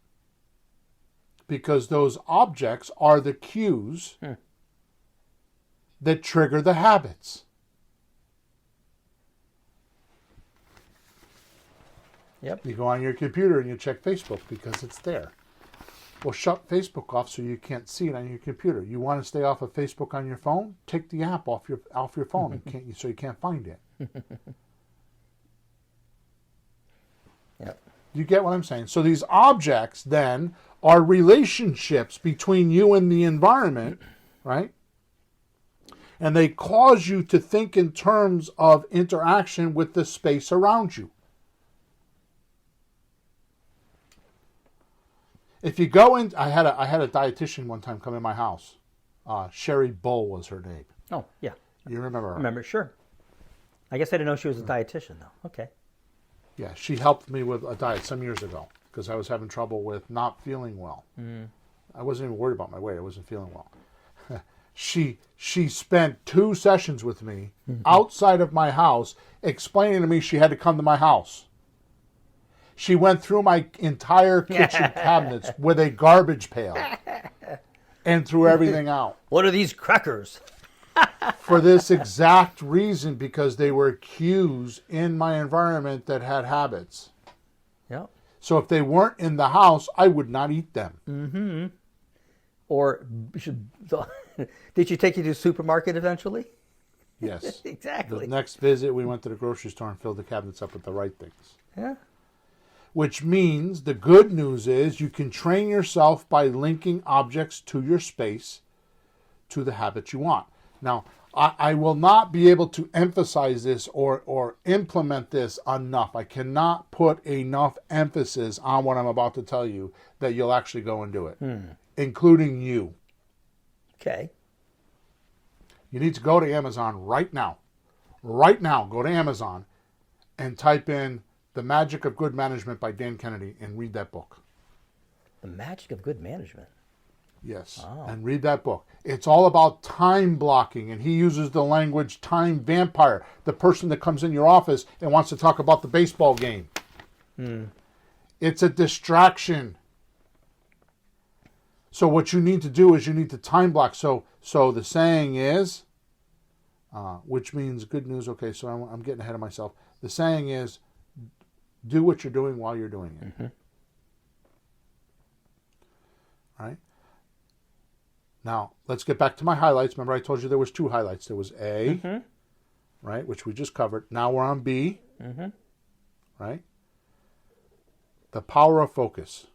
Because those objects are the cues that trigger the habits. Yep. You go on your computer and you check Facebook because it's there. Well, shut Facebook off so you can't see it on your computer. You want to stay off of Facebook on your phone? Take the app off your phone so you can't find it. Yep. You get what I'm saying? So these objects then are relationships between you and the environment, right? And they cause you to think in terms of interaction with the space around you. If you go in, I had a dietitian one time come in my house. Sherry Bull was her name. Oh, yeah. You remember her? Remember, sure. I guess I didn't know she was a dietitian, though. Okay. Yeah, she helped me with a diet some years ago because I was having trouble with not feeling well. I wasn't even worried about my weight. I wasn't feeling well. She spent 2 sessions with me outside of my house explaining to me she had to come to my house. She went through my entire kitchen cabinets with a garbage pail and threw everything out. What are these crackers? For this exact reason, because they were cues in my environment that had habits. Yep. So if they weren't in the house, I would not eat them. Or did she take you to the supermarket eventually? Yes. Exactly. The next visit, we went to the grocery store and filled the cabinets up with the right things. Yeah. Which means the good news is you can train yourself by linking objects to your space to the habits you want. Now, I will not be able to emphasize this or implement this enough. I cannot put enough emphasis on what I'm about to tell you that you'll actually go and do it, including you. Okay. You need to go to Amazon right now. Right now, go to Amazon and type in The Magic of Good Management by Dan Kennedy and read that book. The Magic of Good Management. Yes, Oh. and read that book. It's all about time blocking, and he uses the language time vampire, the person that comes in your office and wants to talk about the baseball game. It's a distraction. So what you need to do is you need to time block. So the saying is, which means good news. Okay, so I'm getting ahead of myself. The saying is, do what you're doing while you're doing it. Right? Now, let's get back to my highlights. Remember I told you there was 2 highlights. There was A, right, which we just covered. Now we're on B, right? The power of focus.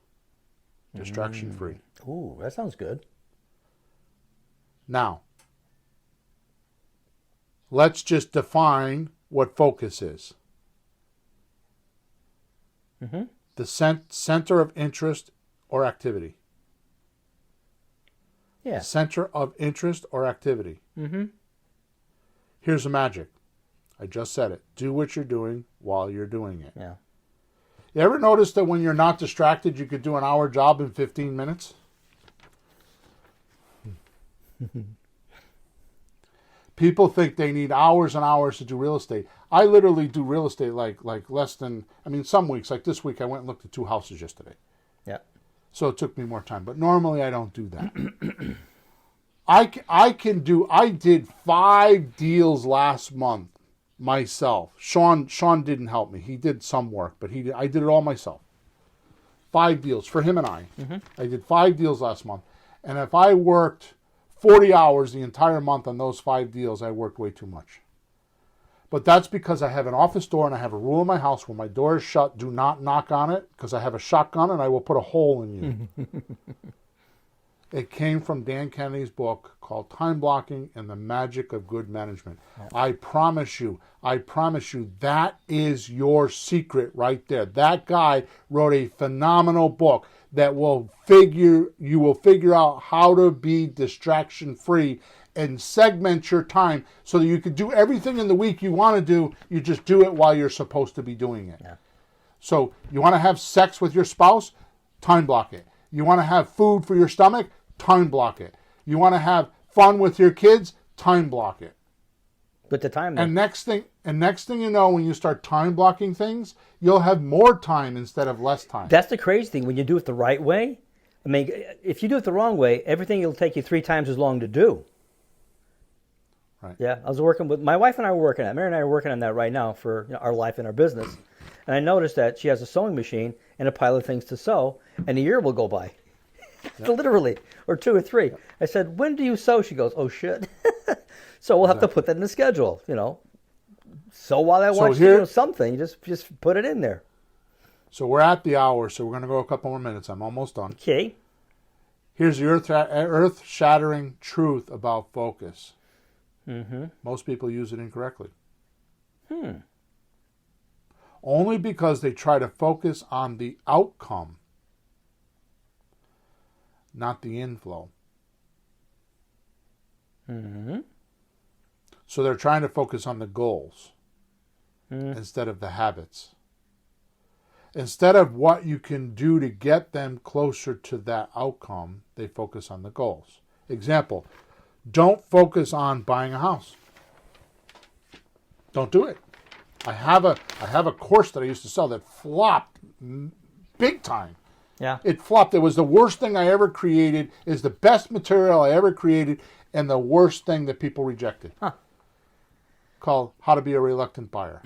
Distraction free. Ooh, that sounds good. Now, let's just define what focus is. The center of interest or activity. Yeah. Center of interest or activity. Here's the magic. I just said it. Do what you're doing while you're doing it. Yeah. You ever notice that when you're not distracted, you could do an hour job in 15 minutes? People think they need hours and hours to do real estate. I literally do real estate like less than, some weeks, like this week, I went and looked at 2 houses yesterday. Yeah. So it took me more time. But normally I don't do that. I did 5 deals last month myself. Sean didn't help me. He did some work, but I did it all myself. 5 deals for him and I. I did 5 deals last month. And if I worked 40 hours the entire month on those 5 deals, I worked way too much. But that's because I have an office door and I have a rule in my house when my door is shut, do not knock on it, because I have a shotgun and I will put a hole in you. It came from Dan Kennedy's book called Time Blocking and the Magic of Good Management. I promise you, that is your secret right there. That guy wrote a phenomenal book. that you will figure out how to be distraction free and segment your time so that you can do everything in the week you want to do. You just do it while you're supposed to be doing it. Yeah. So you want to have sex with your spouse? Time block it. You want to have food for your stomach? Time block it. You want to have fun with your kids? Time block it. But the time. And next thing you know, when you start time blocking things, you'll have more time instead of less time. That's the crazy thing. When you do it the right way, I mean, if you do it the wrong way, everything will take you 3 times as long to do. Right. Yeah, I was working with my wife and I were working on. Mary and I are working on that right now for our life and our business. And I noticed that she has a sewing machine and a pile of things to sew, and a year will go by, literally, or 2 or 3. I said, "When do you sew?" She goes, "Oh shit." So we'll have to put that in the schedule. So while I watch something, just put it in there. So we're at the hour, so we're going to go a couple more minutes. I'm almost done. Okay. Here's the earth-shattering truth about focus. Mm-hmm. Most people use it incorrectly. Only because they try to focus on the outcome, not the inflow. Mm-hmm. So they're trying to focus on the goals instead of the habits. Instead of what you can do to get them closer to that outcome, they focus on the goals. Example, don't focus on buying a house. Don't do it. I have a course that I used to sell that flopped big time. Yeah. It flopped. It was the worst thing I ever created. It's the best material I ever created, and the worst thing that people rejected. Huh. Called How to Be a Reluctant Buyer.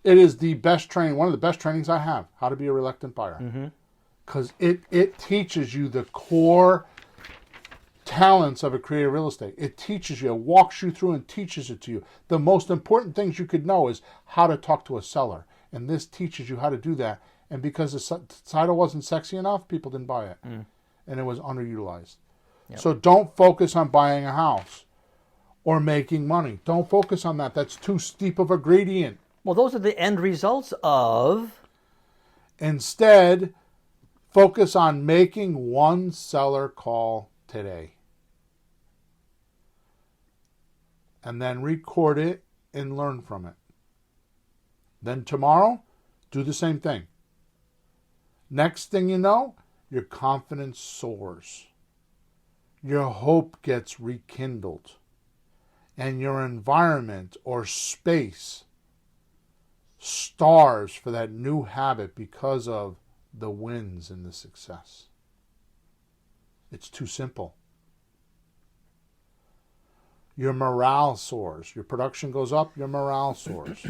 It is the best training, one of the best trainings I have, How to Be a Reluctant Buyer. Because it teaches you the core talents of a creative real estate. It teaches you, it walks you through and teaches it to you. The most important things you could know is how to talk to a seller. And this teaches you how to do that. And because the title wasn't sexy enough, people didn't buy it. And it was underutilized. Yep. So don't focus on buying a house or making money. Don't focus on that. That's too steep of a gradient. Well, those are the end results of... Instead, focus on making one seller call today. And then record it and learn from it. Then tomorrow, do the same thing. Next thing you know, your confidence soars. Your hope gets rekindled. And your environment or space stars for that new habit because of the wins and the success. It's too simple. Your morale soars. Your production goes up, your morale soars.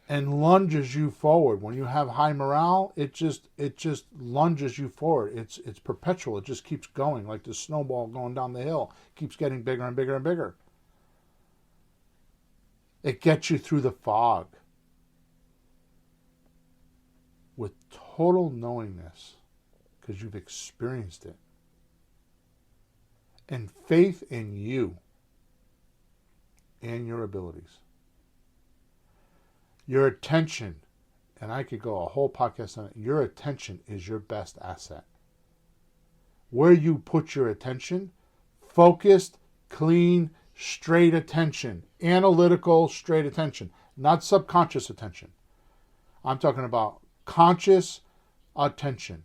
And lunges you forward. When you have high morale, it just lunges you forward. It's perpetual. It just keeps going like the snowball going down the hill. It keeps getting bigger and bigger and bigger. It gets you through the fog with total knowingness because you've experienced it. And faith in you and your abilities. Your attention, and I could go a whole podcast on it, your attention is your best asset. Where you put your attention, focused, clean, straight attention, analytical, straight attention, not subconscious attention. I'm talking about conscious attention.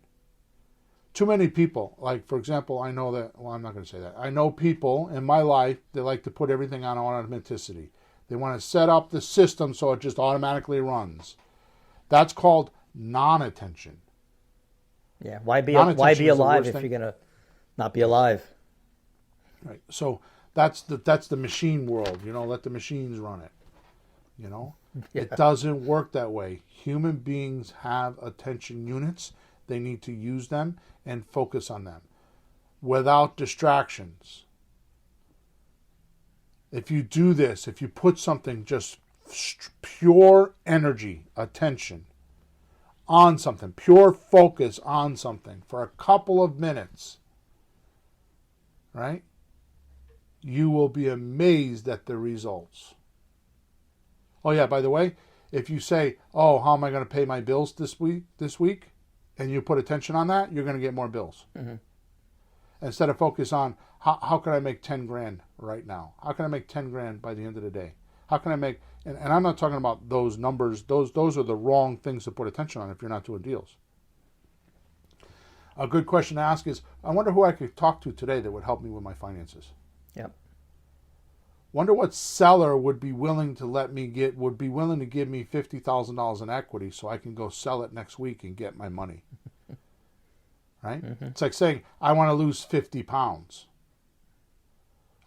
Too many people, like for example, I know that, well, I'm not going to say that. I know people in my life that like to put everything on automaticity. They want to set up the system so it just automatically runs. That's called non-attention. Yeah, why be alive if you're going to not be alive? Right. So that's the machine world. Let the machines run it. Yeah. It doesn't work that way. Human beings have attention units. They need to use them and focus on them without distractions. If you do this, if you put something, just pure energy, attention on something, pure focus on something for a couple of minutes, right? You will be amazed at the results. Oh yeah, by the way, If you say, "Oh, how am I going to pay my bills this week," and you put attention on that, you're going to get more bills. Instead of focus on how can I make 10 grand right now? How can I make 10 grand by the end of the day? How can I make, and I'm not talking about those numbers. Those are the wrong things to put attention on if you're not doing deals. A good question to ask is, I wonder who I could talk to today that would help me with my finances. Yep. Wonder what seller would be willing to give me $50,000 in equity so I can go sell it next week and get my money. Right? It's like saying, I want to lose 50 pounds.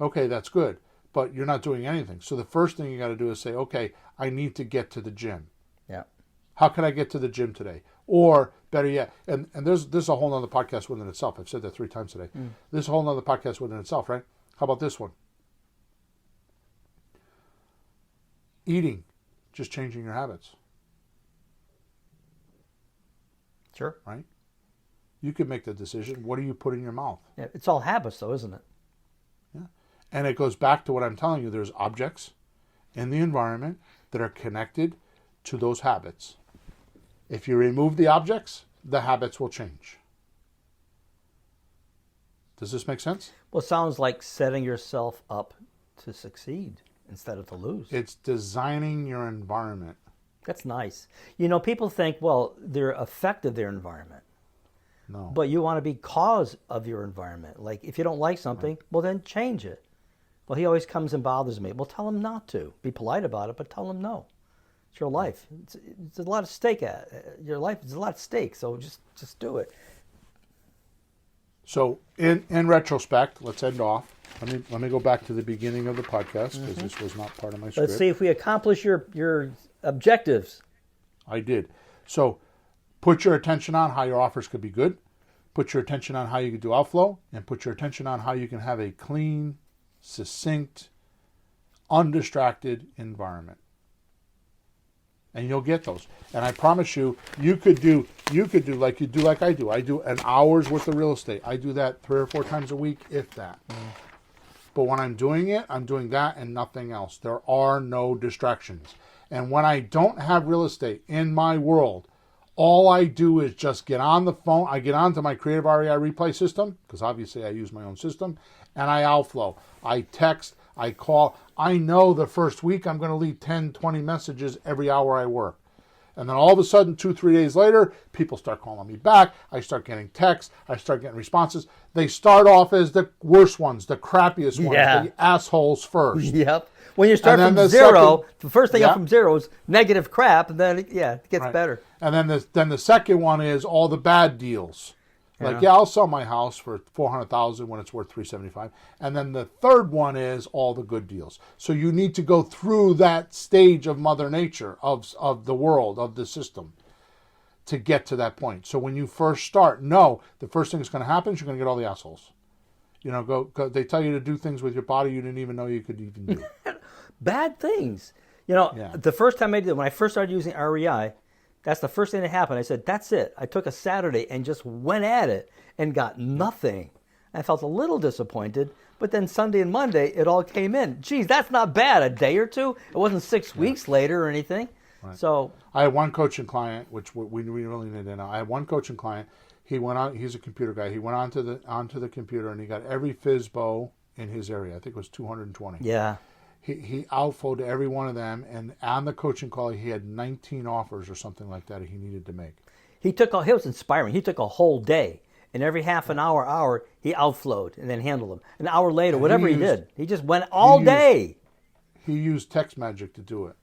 Okay, that's good, but you're not doing anything. So the first thing you got to do is say, okay, I need to get to the gym. Yeah. How can I get to the gym today? Or better yet, and there's a whole other podcast within itself. I've said that 3 times today. There's a whole other podcast within itself, right? How about this one? Eating, just changing your habits. Sure. Right? You can make the decision. What do you put in your mouth? Yeah, it's all habits, though, isn't it? Yeah. And it goes back to what I'm telling you. There's objects in the environment that are connected to those habits. If you remove the objects, the habits will change. Does this make sense? Well, it sounds like setting yourself up to succeed instead of to lose. It's designing your environment. That's nice. People think, well, they're affected their environment. No. But you want to be cause of your environment. Like, if you don't like something, well, then change it. Well, he always comes and bothers me. Well, tell him not to. Be polite about it, but tell him no. It's your life. It's a lot of stake. Your life is a lot at stake, so just do it. So, in retrospect, let's end off. Let me go back to the beginning of the podcast because this was not part of my script. Let's see if we accomplish your objectives. I did. So, put your attention on how your offers could be good. Put your attention on how you can do outflow, and put your attention on how you can have a clean, succinct, undistracted environment. And you'll get those. And I promise you, you could do like I do. I do an hour's worth of real estate. I do that 3 or 4 times a week, if that. But when I'm doing it, I'm doing that and nothing else. There are no distractions. And when I don't have real estate in my world, all I do is just get on the phone. I get onto my Creative REI replay system, because obviously I use my own system, and I outflow. I text, I call. I know the first week I'm going to leave 10, 20 messages every hour I work. And then all of a sudden, 2-3 days later, people start calling me back. I start getting texts. I start getting responses. They start off as the worst ones, the crappiest ones, the assholes first. Yep. When you start from zero, the first thing up from zero is negative crap, and then it gets better. And then the second one is all the bad deals. Like, I'll sell my house for $400,000 when it's worth $375,000. And then the third one is all the good deals. So you need to go through that stage of Mother Nature, of the world, of the system, to get to that point. So when you first start, the first thing that's going to happen is you're going to get all the assholes. Go. They tell you to do things with your body you didn't even know you could even do. Bad things. The first time I did it, when I first started using REI, that's the first thing that happened. I said, that's it. I took a Saturday and just went at it and got nothing. I felt a little disappointed, but then Sunday and Monday, it all came in. Geez, that's not bad. A day or two? It wasn't 6 weeks later or anything. Right. So I had one coaching client, which we really need to know. I had one coaching client. He went on. He's a computer guy. He went onto the computer and he got every FSBO in his area. I think it was 220. Yeah. He outflowed every one of them, and on the coaching call, he had 19 offers or something like that he needed to make. He was inspiring. He took a whole day, and every half an hour, he outflowed and then handled them. An hour later, whatever he did, he just went all day. He used Text Magic to do it,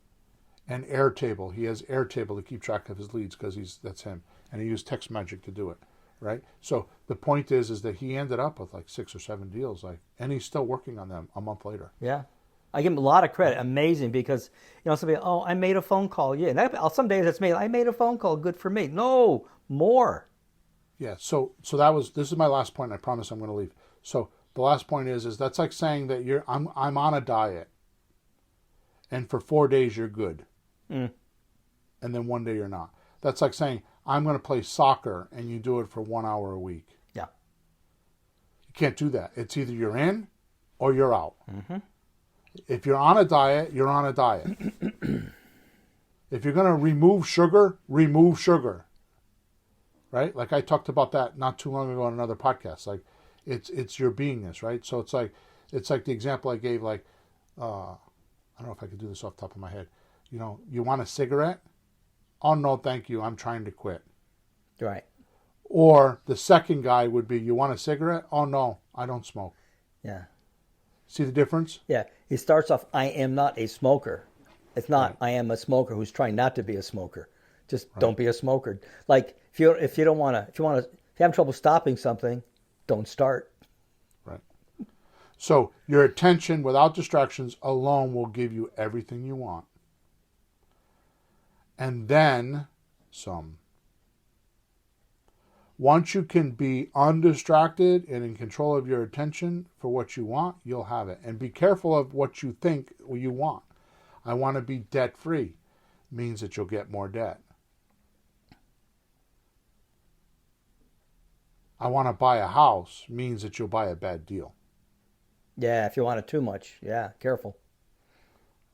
and Airtable. He has Airtable to keep track of his leads because that's him, and he used Text Magic to do it. Right. So the point is that he ended up with like 6 or 7 deals, and he's still working on them a month later. Yeah. I give him a lot of credit. Amazing, because somebody, I made a phone call. Yeah, and some days that's me. I made a phone call. Good for me. No, more. Yeah. So this is my last point. I promise I'm going to leave. So the last point is that's like saying that I'm on a diet, and for 4 days you're good, and then one day you're not. That's like saying I'm going to play soccer and you do it for 1 hour a week. Yeah. You can't do that. It's either you're in or you're out. Mm-hmm. If you're on a diet, you're on a diet. If you're going to remove sugar, remove sugar. Right? Like I talked about that not too long ago on another podcast. Like it's your beingness, right? So it's like the example I gave, like, I don't know if I could do this off the top of my head. You know, you want a cigarette? Oh, no, thank you. I'm trying to quit. Right. Or the second guy would be, you want a cigarette? Oh, no, I don't smoke. Yeah. See the difference? Yeah. He starts off, I am not a smoker. It's not, Right. I am a smoker who's trying not to be a smoker. Just don't be a smoker. Like, if you have trouble stopping something, don't start. Right. So your attention without distractions alone will give you everything you want. And then some. Once you can be undistracted and in control of your attention for what you want, you'll have it. And be careful of what you think you want. I want to be debt-free. Means that you'll get more debt. I want to buy a house. Means that you'll buy a bad deal. Yeah, if you want it too much. Yeah, careful.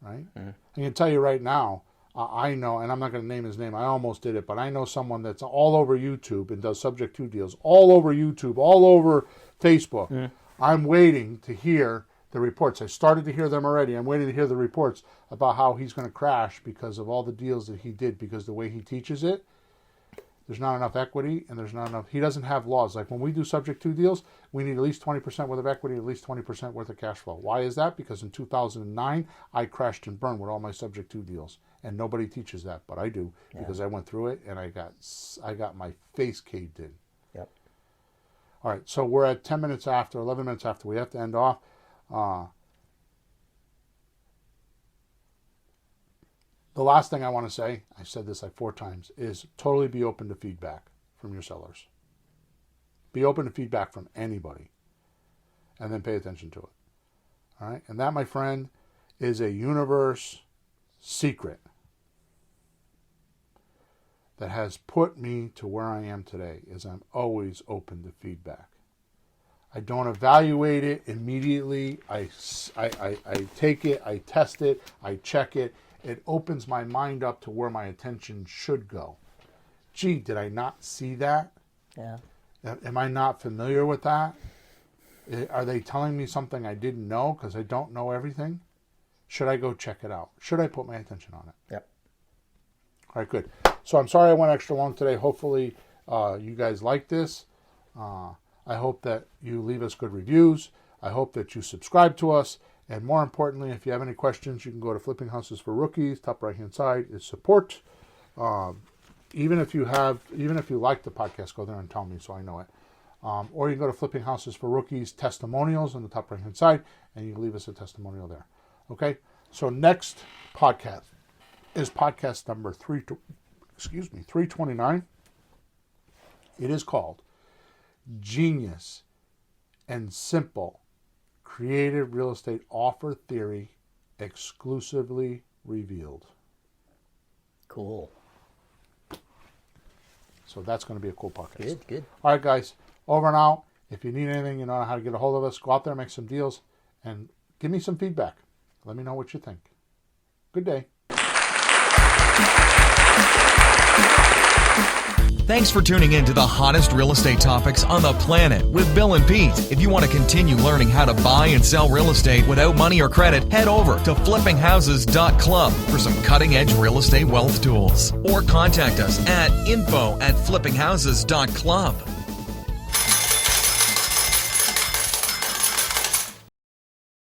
Right? I can tell you right now, I know, and I'm not going to name his name, I almost did it, but I know someone that's all over YouTube and does subject to deals, all over YouTube, all over Facebook. I'm waiting to hear the reports. I started to hear them already. I'm waiting to hear the reports about how he's going to crash because of all the deals that he did, because the way he teaches it, there's not enough equity, and there's not enough. He doesn't have laws. Like when we do subject to deals, we need at least 20% worth of equity, at least 20% worth of cash flow. Why is that? Because in 2009, I crashed and burned with all my subject to deals. And nobody teaches that, but I do, because I went through it and I got my face caved in. Yep. All right, so we're at 11 minutes after. We have to end off. The last thing I want to say, I said this like 4 times, is totally be open to feedback from your sellers. Be open to feedback from anybody. And then pay attention to it. All right? And that, my friend, is a universe secret that has put me to where I am today, is I'm always open to feedback. I don't evaluate it immediately. I take it, I test it, I check it. It opens my mind up to where my attention should go. Gee, did I not see that? Yeah. Am I not familiar with that? Are they telling me something I didn't know because I don't know everything? Should I go check it out? Should I put my attention on it? Yep. All right, good. So I'm sorry I went extra long today. Hopefully you guys like this. I hope that you leave us good reviews. I hope that you subscribe to us. And more importantly, if you have any questions, you can go to Flipping Houses for Rookies. Top right-hand side is support. Even if you like the podcast, go there and tell me so I know it. Or you can go to Flipping Houses for Rookies testimonials on the top right-hand side, and you can leave us a testimonial there. Okay? So next podcast is podcast number 329. It is called Genius and Simple Creative Real Estate Offer Theory Exclusively Revealed. Cool. So that's going to be a cool podcast. Good. All right, guys. Over and out. If you need anything, you know how to get a hold of us. Go out there, make some deals, and give me some feedback. Let me know what you think. Good day. Thanks for tuning in to the hottest real estate topics on the planet with Bill and Pete. If you want to continue learning how to buy and sell real estate without money or credit, head over to flippinghouses.club for some cutting-edge real estate wealth tools. Or contact us at info@flippinghouses.club.